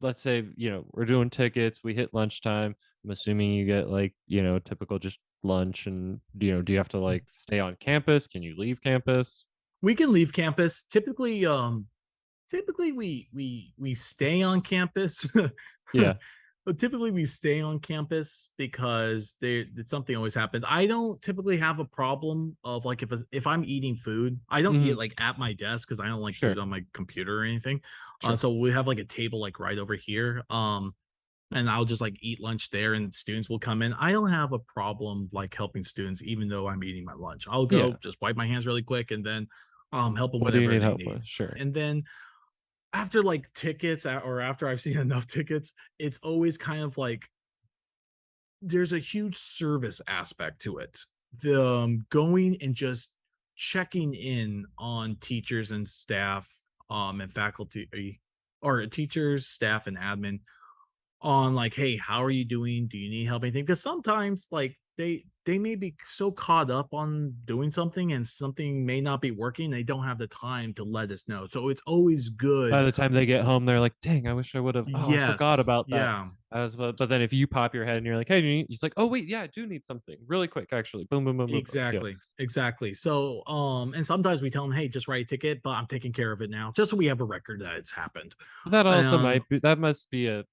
let's say, we're doing tickets, we hit lunchtime. I'm assuming you get like, typical just lunch, and do you have to like stay on campus? Can you leave campus? We can leave campus. Typically we stay on campus. Yeah. But typically we stay on campus because something always happens. I don't typically have a problem of like, if I'm eating food, I don't eat Hmm. like at my desk because I don't like Sure. food on my computer or anything. Sure. So we have like a table like right over here. And I'll just like eat lunch there and students will come in. I don't have a problem like helping students even though I'm eating my lunch. I'll Yeah. go just wipe my hands really quick and then help them What do you whatever need they help need. with? Sure. And then after like tickets, or after I've seen enough tickets, it's always kind of like there's a huge service aspect to it. The going and just checking in on teachers and staff, and faculty, or teachers, staff, and admin on like, hey, how are you doing? Do you need help? Anything? Because sometimes like they may be so caught up on doing something and something may not be working. They don't have the time to let us know. So it's always By good. the time they get home, they're like, dang, I wish I would have, oh, I forgot Yes. about that. Yeah. But then if you pop your head and you're like, hey, he's like, oh wait, yeah, I do need something really quick, actually. Boom, boom, boom, boom, boom. Yeah. Exactly. Exactly. So and sometimes we tell them, hey, just write a ticket, but I'm taking care of it now, just so we have a record that it's happened. But that also Um might be, that must be a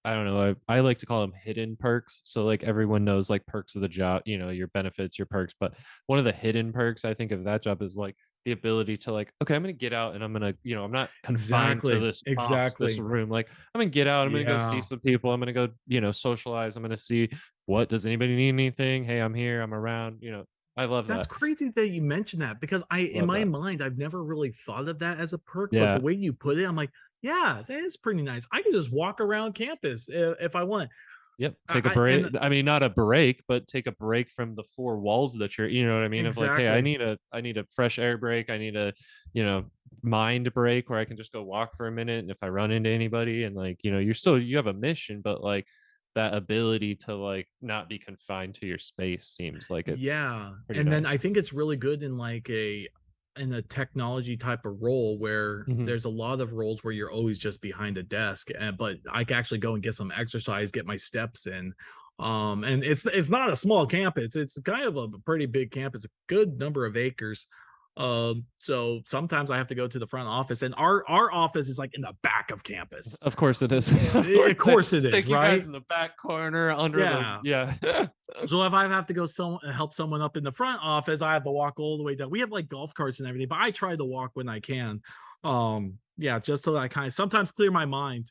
I don't know. I like to call them hidden perks. So like everyone knows like perks of the job, your benefits, your perks. But one of the hidden perks I think of that job is like the ability to like, okay, I'm gonna get out and I'm gonna, I'm not confined to exactly. this box, this Exactly. room. Like I'm gonna get out, I'm gonna go see Yeah. some people, I'm gonna go, socialize, I'm gonna see what does anybody need anything? Hey, I'm here, I'm around, I love That's that. crazy that you mentioned that because in Love my that. mind, I've never really thought of that as a perk, but the Yeah. way you put it, I'm like, yeah, that is pretty nice. I can just walk around campus if I want. Yep. Take a And break. I mean, not a break, but take a break from the four walls that you're, you know what I mean? Of like, hey, I exactly. need a fresh air break. I need a, you know, mind break where I can just go walk for a minute. And if I run into anybody and like, you have a mission, but like that ability to like not be confined to your space seems like it's Yeah, pretty and then nice. I think it's really good in like in a technology type of role where Hmm. there's a lot of roles where you're always just behind a desk, and but I can actually go and get some exercise, get my steps in. And it's not a small campus. It's kind of a pretty big campus, a good number of acres. So sometimes I have to go to the front office, and our office is like in the back of campus. Of course it is. Of course, Of course it is, stick you guys right? in the back corner under the, Yeah. yeah. So if I have to go help someone up in the front office, I have to walk all the way down. We have like golf carts and everything, but I try to walk when I can. Yeah, just so that I kind of sometimes clear my mind.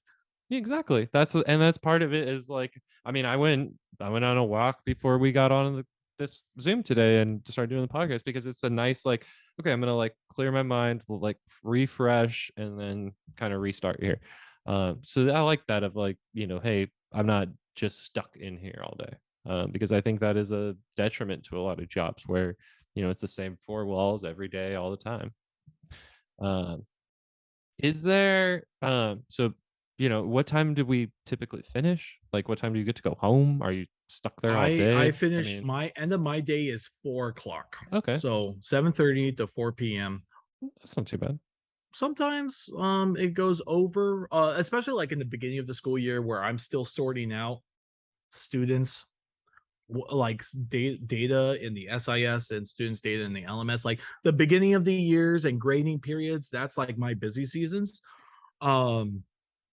Exactly. That's part of it is like, I mean, I went on a walk before we got on this Zoom today and to start doing the podcast because it's a nice like, okay, I'm gonna like clear my mind, like refresh, and then kind of restart here. So I like that of like, hey, I'm not just stuck in here all day. because I think that is a detriment to a lot of jobs where, it's the same four walls every day, all the time. Um, is there, so, what time do we typically finish? Like, what time do you get to go home? Are you stuck there all I day? I finish mean, my end of my day is 4 o'clock. okay, So 7:30 to 4 p.m. that's not too bad. Sometimes it goes over, especially like in the beginning of the school year where I'm still sorting out students like data in the SIS and students data in the LMS, like the beginning of the years and grading periods. That's like my busy seasons. Um,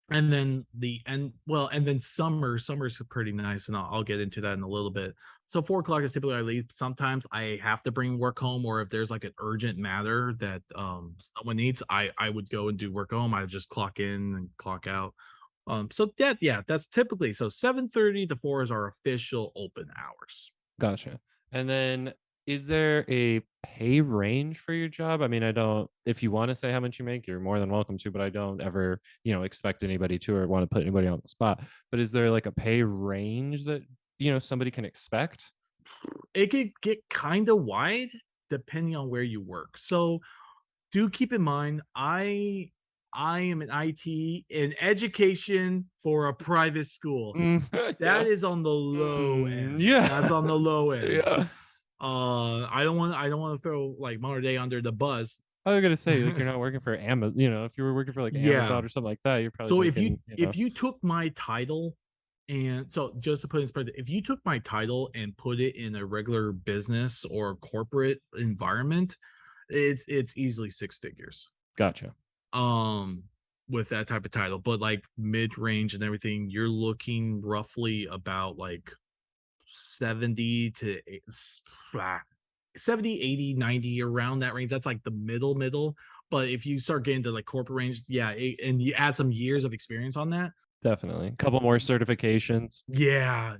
and then the end, well, and then summer's pretty nice, and I'll get into that in a little bit. So 4 o'clock is typically I leave. Sometimes I have to bring work home, or if there's like an urgent matter that someone needs, I would go and do work home. I would just clock in and clock out. So that, yeah, that's typically, so 7:30 to 4 is our official open hours. Gotcha. And then is there a pay range for your job? I mean, I don't, if you want to say how much you make, you're more than welcome to, but I don't ever, expect anybody to or want to put anybody on the spot. But is there like a pay range that, somebody can expect? It could get kind of wide depending on where you work. So do keep in mind, I am an IT in education for a private school. Yeah. That is on the low end. That's Yeah. on the low end. Yeah. I don't want to throw like modern day under the bus. I was gonna say, like, you're not working for Amazon, if you were working for like Yeah. Amazon or something like that, you're probably So if making, you took my title, and so just to put in perspective, if you took my title and put it in a regular business or corporate environment, it's easily six figures. gotcha. Um with that type of title, but like mid-range and everything, you're looking roughly about like 70 to ah, 70, 80, 90, around that range. That's like the middle. But if you start getting to like corporate range, yeah, and you add some years of experience on that, Definitely. A couple more certifications. yeah,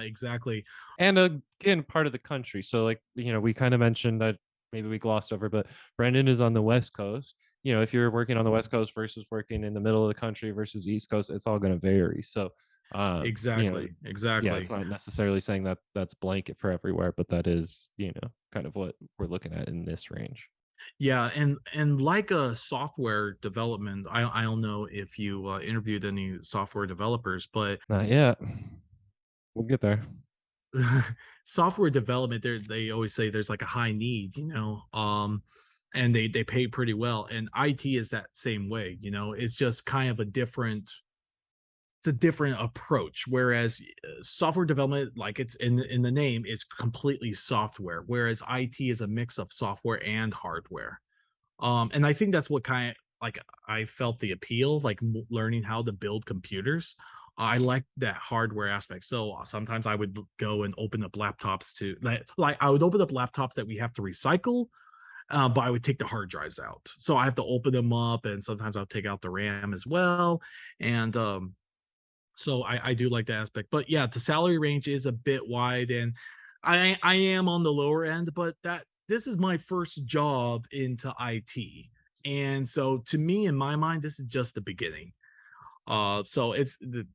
exactly. And again, part of the country. So, like, we kind of mentioned that maybe we glossed over, but Brendan is on the West Coast. If you're working on the West Coast versus working in the middle of the country versus East Coast, it's all going to vary. So, Exactly, yeah, it's exactly. not necessarily saying that that's blanket for everywhere, but that is, kind of what we're looking at in this range. Yeah, and like a software development, I don't know if you interviewed any software developers, but Not yet. We'll get there. software development, they always say there's like a high need, and they pay pretty well, and IT is that same way. It's just kind of it's a different approach. Whereas software development, like it's in the name, is completely software, whereas IT is a mix of software and hardware. And I think that's what kind of like I felt the appeal, like learning how to build computers. I like that hardware aspect. So sometimes I would go and open up laptops to like I would open up laptops that we have to recycle, but I would take the hard drives out. So I have to open them up, and sometimes I'll take out the RAM as well. And so I do like that aspect. But yeah, the salary range is a bit wide, and I am on the lower end, but that this is my first job into IT. And so to me, in my mind, this is just the beginning. So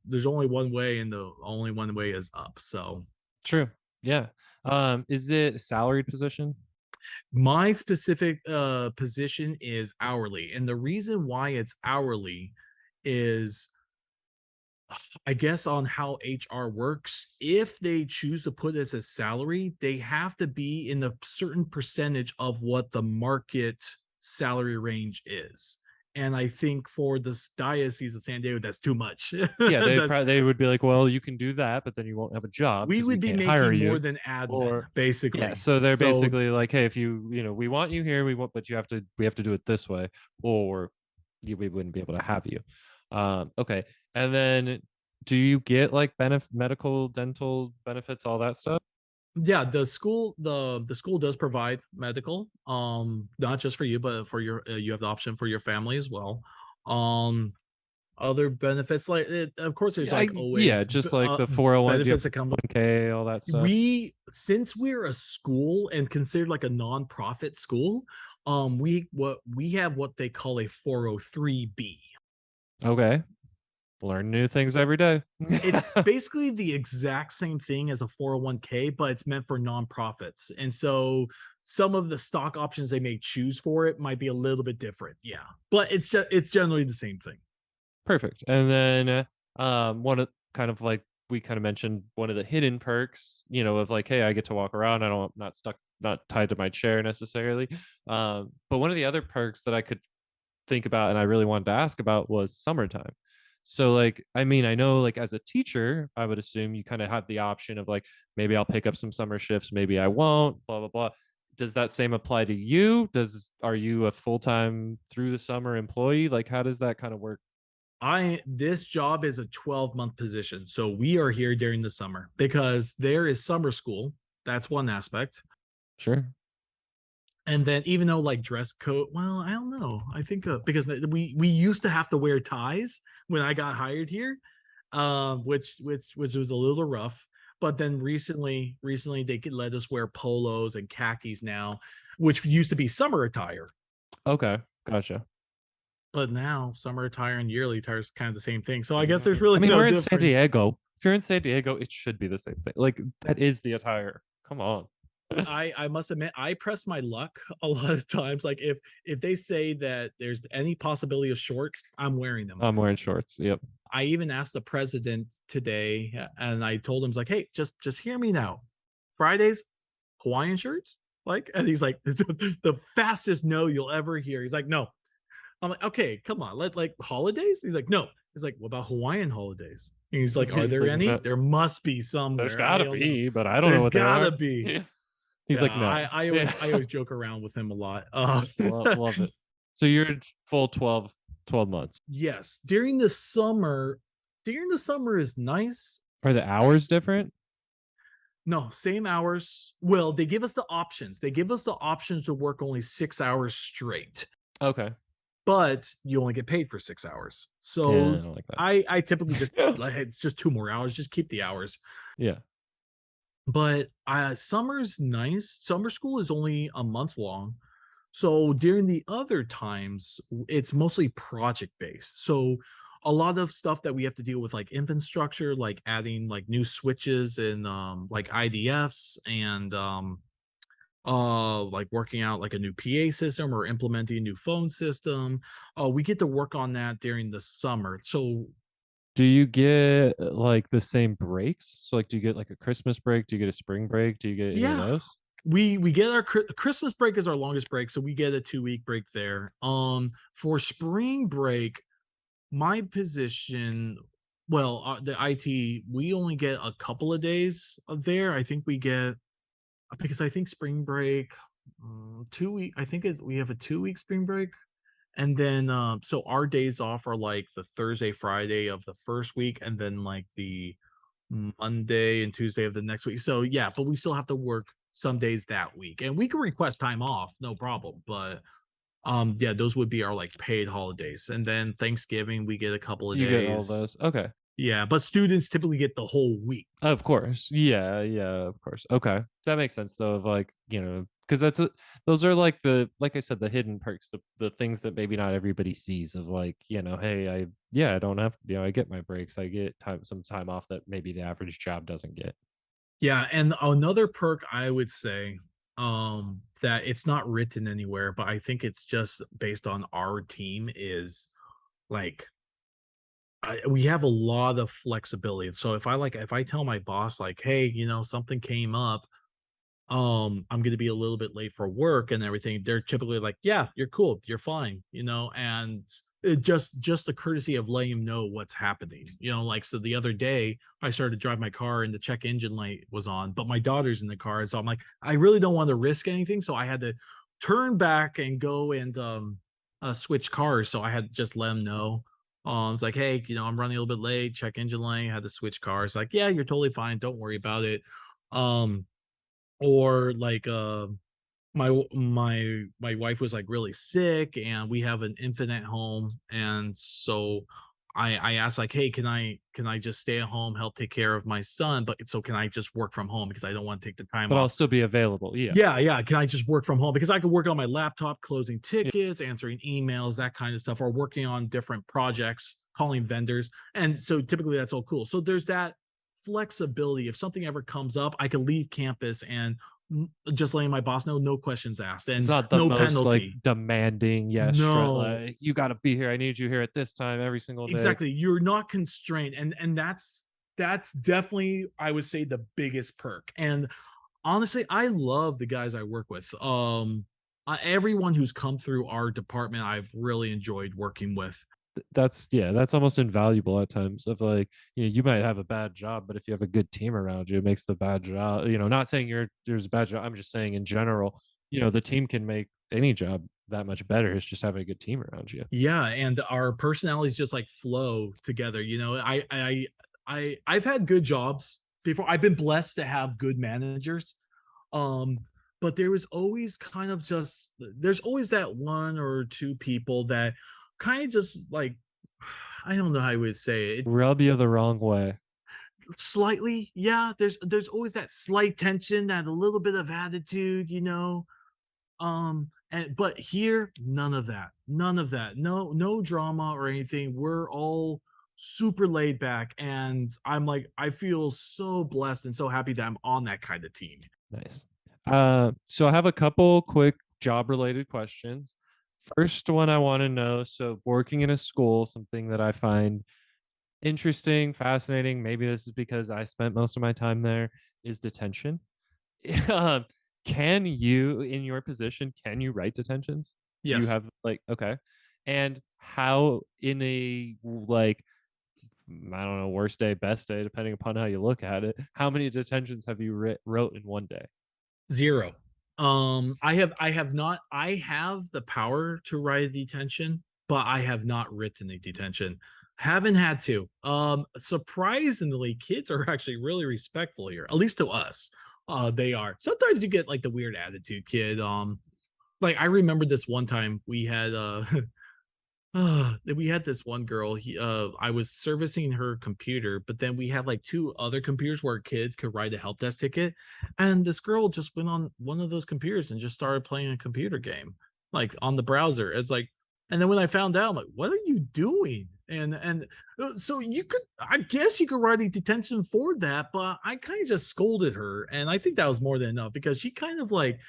there's only one way, and the only one way is up. So True. Yeah. Is it a salaried position? my specific position is hourly, and the reason why it's hourly is, I guess, on how HR works. If they choose to put it as a salary, they have to be in a certain percentage of what the market salary range is. And I think for this diocese of San Diego, that's too much. Yeah, That's they would be like, well, you can do that, but then you won't have a job We because we would be can't hire making more you. than admin, Or yeah, basically. so they're So basically like, hey, if we want you here, but we have to do it this way, or we wouldn't be able to have you. Okay. And then do you get like medical, dental benefits, all that stuff? yeah, the school does provide medical, not just for you, but for your you have the option for your family as well. Um, Other benefits, like of course, there's like Yeah, always just like the 401, do you have benefits that come. 401k, all that stuff. Since we're a school and considered like a nonprofit school, we have what they call a 403b. Okay. Learn new things every day. It's basically the exact same thing as a 401k, but it's meant for nonprofits. And so some of the stock options they may choose for it might be a little bit different. Yeah. But it's generally the same thing. Perfect. And then one of kind of like we kind of mentioned one of the hidden perks, of like, hey, I get to walk around. Not stuck, not tied to my chair necessarily. But one of the other perks that I could think about and I really wanted to ask about was summertime. So like, I mean, I know like as a teacher, I would assume you kind of have the option of like, maybe I'll pick up some summer shifts, maybe I won't, blah, blah, blah. Does that same apply to you? Are you a full-time through the summer employee? Like, how does that kind of work? This job is a 12-month position. So we are here during the summer because there is summer school. That's one aspect. Sure. And then even though like dress code, well, I don't know. I think because we used to have to wear ties when I got hired here, which was a little rough. But then recently they could let us wear polos and khakis now, which used to be summer attire. Okay. Gotcha. But now summer attire and yearly attire is kind of the same thing. So I guess there's really I mean, no we're in San difference. Diego. If you're in San Diego, it should be the same thing. Like that is the attire. Come on. I must admit I press my luck a lot of times. Like if they say that there's any possibility of shorts, I'm wearing them. I'm wearing shorts. Yep. I even asked the president today, and I told him, like, hey, just hear me now. Fridays, Hawaiian shirts, like, and he's like, the fastest no you'll ever hear. He's like, no. I'm like, okay, come on, like holidays. He's like, no. He's like, what about Hawaiian holidays? And he's like, are He's there like, any? "No, There must be there's somewhere. I gotta don't know. be, but I don't know There's what they gotta are." be. He's Yeah, like, no. I always joke around with him a lot. Love it. So you're full 12 months. Yes, during the summer is nice. Are the hours different? No, same hours. Well, they give us the options. They give us the options to work only 6 hours straight, Okay. but you only get paid for 6 hours. Yeah, I So don't like that. I typically just like, it's just 2 more hours. Just keep the hours. Yeah. But summer's nice. Summer school is only a month long. So during the other times, it's mostly project based. So a lot of stuff that we have to deal with, like infrastructure, like adding like new switches and like IDFs and like working out like a new PA system or implementing a new phone system. We get to work on that during the summer. So Do you get like the same breaks? So like, do you get like a Christmas break? Do you get a spring break? Do you get any of yeah, those? we get our Christmas break is our longest break, so we get a 2 week break there. For spring break, my position, well, the IT, we only get a couple of days of there. I think we get because I think spring break, 2 week. I think we have a 2 week spring break, and then so our days off are like the Thursday, Friday of the first week, and then like the Monday and Tuesday of the next week. So yeah, but we still have to work some days that week, and we can request time off, no problem. But yeah, those would be our like paid holidays, and then Thanksgiving we get a couple of You get all days. those. Okay. Yeah, but students typically get the whole week. Of course. Yeah, yeah, of course. Okay. That makes sense though, of like, because those are like like I said, the hidden perks, the things that maybe not everybody sees of like, hey, I don't have, I get my breaks. I get some time off that maybe the average job doesn't get. Yeah, and another perk I would say that it's not written anywhere, but I think it's just based on our team is like we have a lot of flexibility. So if I tell my boss like, hey, something came up, I'm gonna be a little bit late for work and everything, they're typically like, yeah, you're cool, you're fine, and it just the courtesy of letting him know what's happening. Like, so the other day I started to drive my car and the check engine light was on, but my daughter's in the car, so I'm like, I really don't want to risk anything, so I had to turn back and go and switch cars. So I had to just let him know. It's like, hey, I'm running a little bit late, check engine light, had to switch cars. Like, yeah, you're totally fine, don't worry about it. um or like my wife was like really sick and we have an infant at home, and so I asked like, hey, can I just stay at home, help take care of my son? But so can I just work from home because I don't want to take the time But I'll off? still be available. Yeah. Yeah. Can I just work from home? Because I could work on my laptop, closing Yeah. tickets, answering emails, that kind of stuff, or working on different projects, calling vendors. And so typically that's all cool. So there's that flexibility. If something ever comes up, I can leave campus and just letting my boss know, no questions asked It's and not the no most like penalty. demanding, No, like you got to be here. I need you here at this time every single day. exactly. You're not constrained. And that's definitely, I would say, the biggest perk. And honestly, I love the guys I work with. Everyone who's come through our department, I've really enjoyed working with. That's yeah, that's almost invaluable at times of like, you might have a bad job, but if you have a good team around you, it makes the bad job, not saying there's a bad job. I'm just saying in general, the team can make any job that much better. It's just having a good team around you. Yeah, and our personalities just like flow together. I've had good jobs before. I've been blessed to have good managers. Um, but there was always kind of just there's always that one or two people that kind of just like I don't know how I would say it. Rub you the wrong way. Slightly, yeah. There's always that slight tension, that a little bit of attitude, and but here, none of that. None of that. No drama or anything. We're all super laid back. And I'm like, I feel so blessed and so happy that I'm on that kind of team. Nice. So I have a couple quick job related questions. First one I want to know, so working in a school, something that I find interesting, fascinating, maybe this is because I spent most of my time there, is detention. Um, can you, in your position, can you write detentions? Do you Yes. have like, okay. And how in a like, I don't know, worst day, best day, depending upon how you look at it, how many detentions have you wrote in one day? Zero. I have the power to write a detention, but I have not written a detention. Haven't had to. Surprisingly, kids are actually really respectful here, at least to us. They are. Sometimes you get like the weird attitude kid. Like I remember this one time we had we had this one girl. I was servicing her computer, but then we had like two other computers where kids could write a help desk ticket, and this girl just went on one of those computers and just started playing a computer game, like on the browser. It's like, and then when I found out, I'm like, "What are you doing?" And so you could, I guess, you could write a detention for that, but I kind of just scolded her, and I think that was more than enough because she kind of like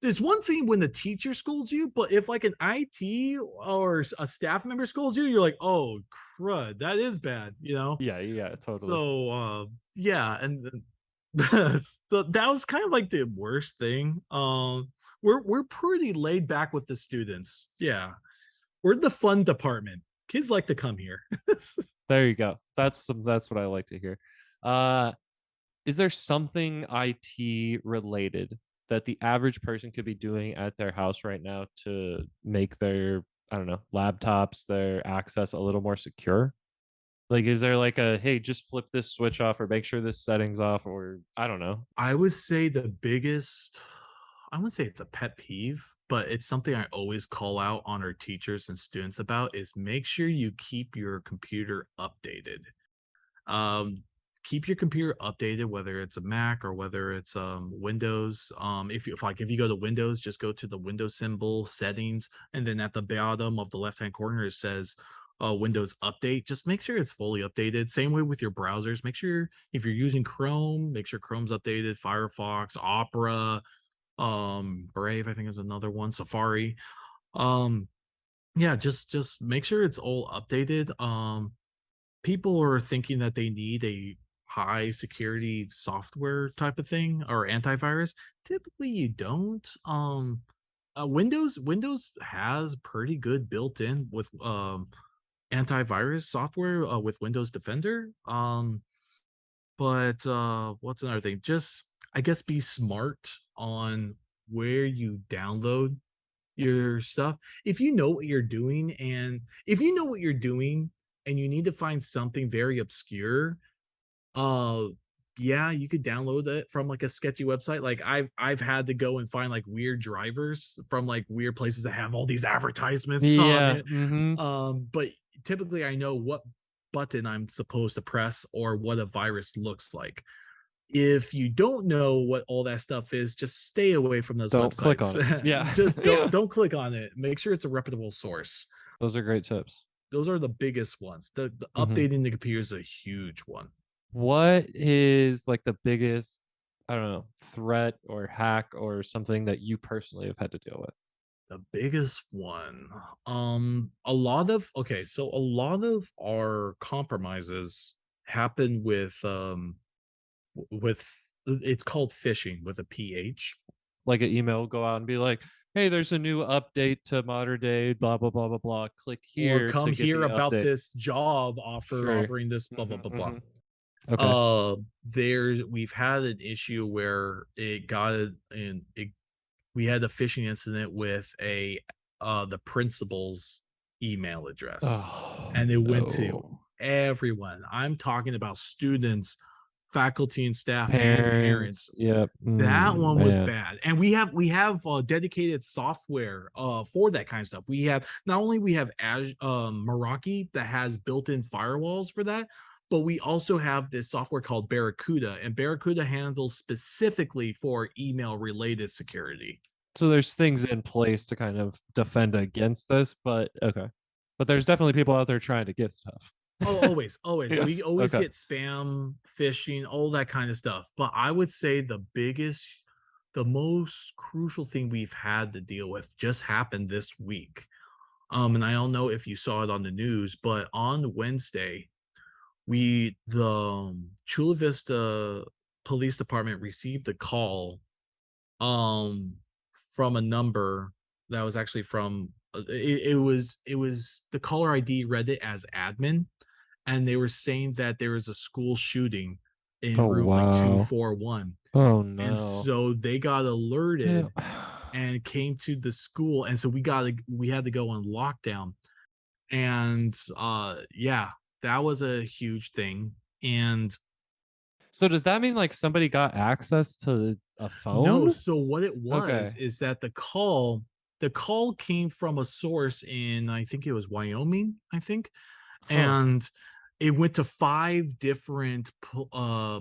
there's one thing when the teacher scolds you, but if like an IT or a staff member scolds you, you're like, "Oh, crud, that is bad," you know? Yeah, yeah, totally. So, yeah, and then so that was kind of like the worst thing. We're pretty laid back with the students. Yeah. We're the fun department. Kids like to come here. There you go. That's what I like to hear. Uh, is there something IT related that the average person could be doing at their house right now to make their, I don't know, laptops, their access a little more secure? Like, is there like a, hey, just flip this switch off or make sure this setting's off, or I don't know. I would say the biggest, I wouldn't say it's a pet peeve, but it's something I always call out on our teachers and students about is make sure you keep your computer updated. Um, keep your computer updated, whether it's a Mac or whether it's Windows. If you go to Windows, just go to the Windows symbol settings, and then at the bottom of the left hand corner it says Windows Update. Just make sure it's fully updated. Same way with your browsers. Make sure if you're using Chrome, make sure Chrome's updated. Firefox, Opera, Brave, I think is another one. Safari. Um, yeah, just make sure it's all updated. People are thinking that they need a high security software type of thing or antivirus. Typically you don't. Windows has pretty good built in with antivirus software with Windows Defender. But what's another thing? Just I guess be smart on where you download your stuff. If you know what you're doing, and if you know what you're doing and you need to find something very obscure, uh yeah, you could download it from like a sketchy website. Like I've had to go and find like weird drivers from like weird places that have all these advertisements on Yeah. it. Mm-hmm. But typically I know what button I'm supposed to press or what a virus looks like. If you don't know what all that stuff is, just stay away from those Don't click websites. on it. Yeah. Just Yeah. don't click on it. Make sure it's a reputable source. Those are great tips. Those are the biggest ones. The Mhm. updating the computer is a huge one. What is like the biggest, I don't know, threat or hack or something that you personally have had to deal with? The biggest one. A lot of so a lot of our compromises happen with it's called phishing with a PH. Like an email will go out and be like, hey, there's a new update to modern day, blah, blah, blah, blah, blah. Click Or here come to get here the about update. this job offer Sure. offering this blah blah Mhm, blah blah. mhm. Okay. We've had an issue where it got and it we had a phishing incident with the principal's email address, Oh, and it went to no. everyone. I'm talking about students, faculty and staff, and Parents. parents. Yep. That one was Man. bad, and we have dedicated software for that kind of stuff. We have not only we have Meraki that has built-in firewalls for that, but we also have this software called Barracuda, and Barracuda handles specifically for email related security. So there's things in place to kind of defend against this, but okay. But there's definitely people out there trying to get stuff. Oh, always. Yeah. We always Okay. get spam, phishing, all that kind of stuff. But I would say the most crucial thing we've had to deal with just happened this week. And I don't know if you saw it on the news, but on Wednesday, the Chula Vista Police Department received a call um from a number that was actually from it was the caller ID read it as admin, and they were saying that there was a school shooting in Oh room like wow. 241, Oh and no. so they got Yeah. alerted and came to the school, and so we had to go on lockdown, and yeah, that was a huge thing. And So does that mean like somebody got access to a no, phone? so what it was Okay. is that the call came from a source in, I think it was Wyoming, I think, Huh. and it went to 5 different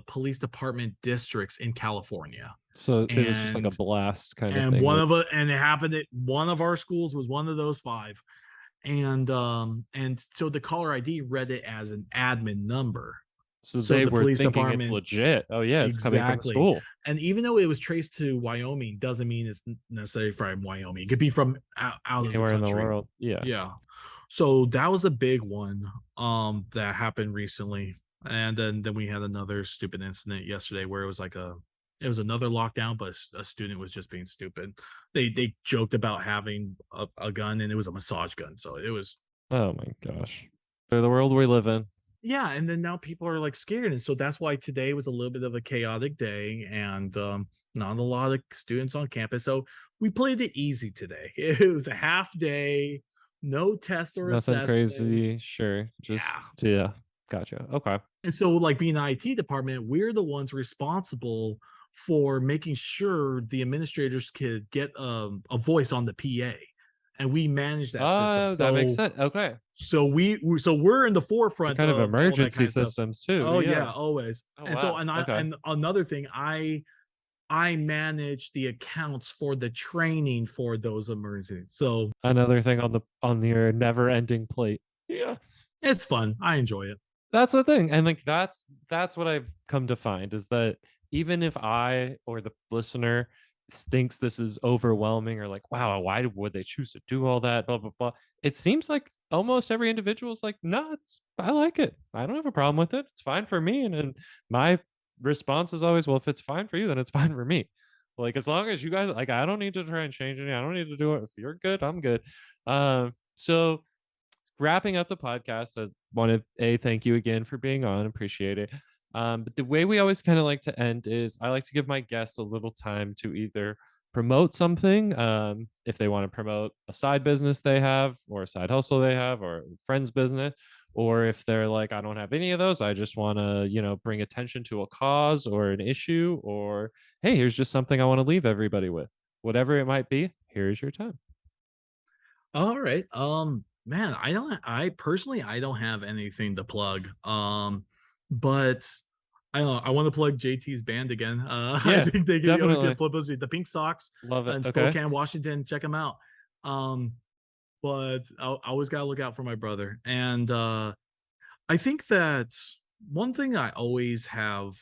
police department districts in California. So it was just like a And blast kind of and thing one that of it and it happened at one of our schools was one of those 5. And so the caller ID read it as an admin number. so So they the were police thinking it's department. legit. Oh yeah, it's coming from the Exactly. school. And even though it was traced to Wyoming, doesn't mean it's necessarily from Wyoming. It could be from out of the Anywhere in the country. world. Yeah. Yeah. So that was a big one that happened recently. And then we had another stupid incident yesterday where it was another lockdown, but a student was just being stupid. They joked about having a gun, and it was a massage gun. So it was. Oh my gosh. They're the world we live in. Yeah, and then now people are like scared, and so that's why today was a little bit of a chaotic day, and not a lot of students on campus. So we played it easy today. It was a half day, no test or Nothing crazy. assessments. Sure. Yeah. Just yeah. Gotcha. Okay. And so, like being an IT department, we're the ones responsible for making sure the administrators could get a voice on the PA, and we manage that system. Oh, that makes sense. Okay. So we're in the They're forefront kind of of all that emergency kind of stuff. systems too. Oh Yeah. yeah, always. Oh And so wow. Okay. and another thing, I manage the accounts for the training for those emergencies. So Another thing on your never ending plate. Yeah. it's fun. I enjoy it. That's the thing. And like that's what I've come to find is that even if I or the listener thinks this is overwhelming or like, wow, why would they choose to do all that? Blah blah blah. It seems like almost every individual is like, no, I like it. I don't have a problem with it. It's fine for me. And my response is always, well, if it's fine for you, then it's fine for me. Like as long as you guys like, I don't need to try and change any. I don't need to do it. If you're good, I'm good. So wrapping up the podcast, I want to thank you again for being on. Appreciate it. But the way we always kind of like to end is I like to give my guests a little time to either promote something, if they want to promote a side business they have, or a side hustle they have, or a friend's business, or if they're like, I don't have any of those, I just want to, bring attention to a cause or an issue, or hey, here's just something I want to leave everybody with. Whatever it might be, here's your time. All right. Man, I personally, I don't have anything to plug. But I don't know, I want to plug JT's band again. I Yeah, think they get always definitely. get publicity. The Pink Socks Love it. in Okay. Spokane, Washington. Check them out. Um, but I always gotta look out for my brother. And I think that one thing I always have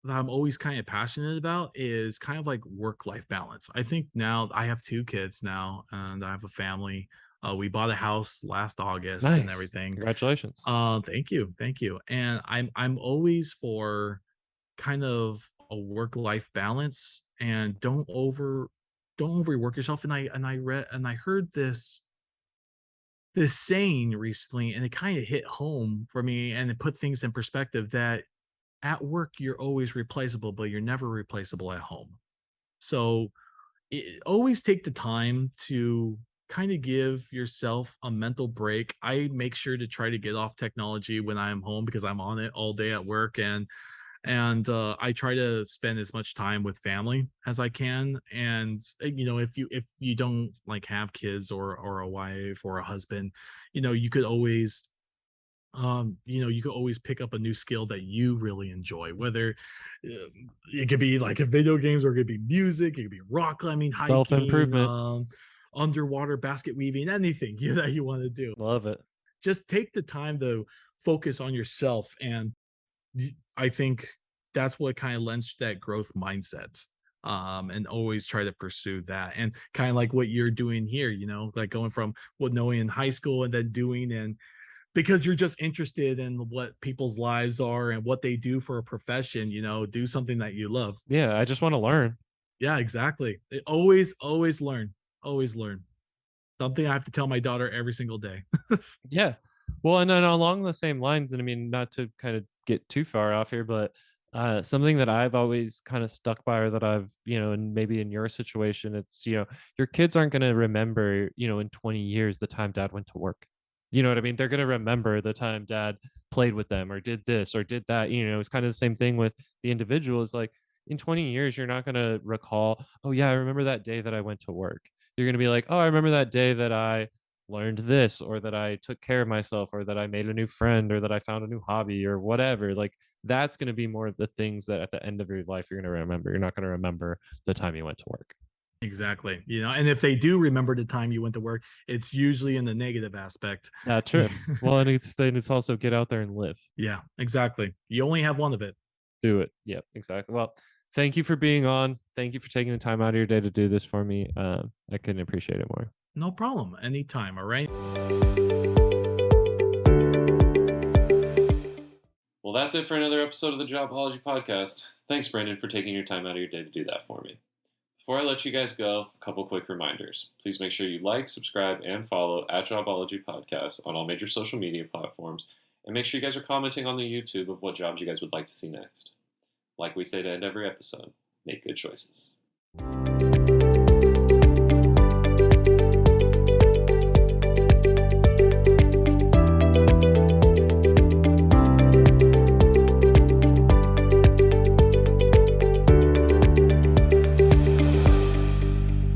that I'm always kind of passionate about is kind of like work-life balance. I think now I have 2 kids now and I have a family. We bought a house last August and Nice. everything. Congratulations. Thank you, thank you. And I'm always for kind of a work-life balance and don't overwork yourself. And I read and I heard this saying recently, and it kind of hit home for me and it put things in perspective that at work you're always replaceable, but you're never replaceable at home. So always take the time to kind of give yourself a mental break. I make sure to try to get off technology when I'm home because I'm on it all day at work, and I try to spend as much time with family as I can. And if you don't like have kids or a wife or a husband, you could always you could always pick up a new skill that you really enjoy, whether it could be like a video games or it could be music, it could be rock climbing, hiking, Self-improvement. underwater basket weaving, anything that you want to do. Love it. Just take the time to focus on yourself. And I think that's what kind of lends to that growth mindset. And always try to pursue that, and kind of like what you're doing here, like going from what knowing in high school and then doing, and because you're just interested in what people's lives are and what they do for a profession, do something that you love. Yeah, I just want to learn. Yeah, exactly. Always learn. Always learn. Something I have to tell my daughter every single day. Yeah. Well, and then along the same lines, and I mean, not to kind of get too far off here, but something that I've always kind of stuck by, or that I've, and maybe in your situation, it's, your kids aren't going to remember, in 20 years, the time dad went to work. You know what I mean? They're going to remember the time dad played with them or did this or did that. It's kind of the same thing with the individual. Is like in 20 years, you're not going to recall, oh, yeah, I remember that day that I went to work. You're going to be like, oh, I remember that day that I learned this, or that I took care of myself, or that I made a new friend, or that I found a new hobby, or whatever. Like that's going to be more of the things that at the end of your life you're going to remember. You're not going to remember the time you went to work. Exactly. And if they do remember the time you went to work, it's usually in the negative aspect. True. Well, and it's also get out there and live. Yeah, exactly. You only have one of it. Do it. Yep, exactly. Well, thank you for being on. Thank you for taking the time out of your day to do this for me. I couldn't appreciate it more. No problem. Anytime. All right. Well, that's it for another episode of the Jobology podcast. Thanks, Brendan, for taking your time out of your day to do that for me. Before I let you guys go, a couple quick reminders. Please make sure you like, subscribe, and follow at Jobology Podcast on all major social media platforms, and make sure you guys are commenting on the YouTube of what jobs you guys would like to see next. Like we say to end every episode, make good choices.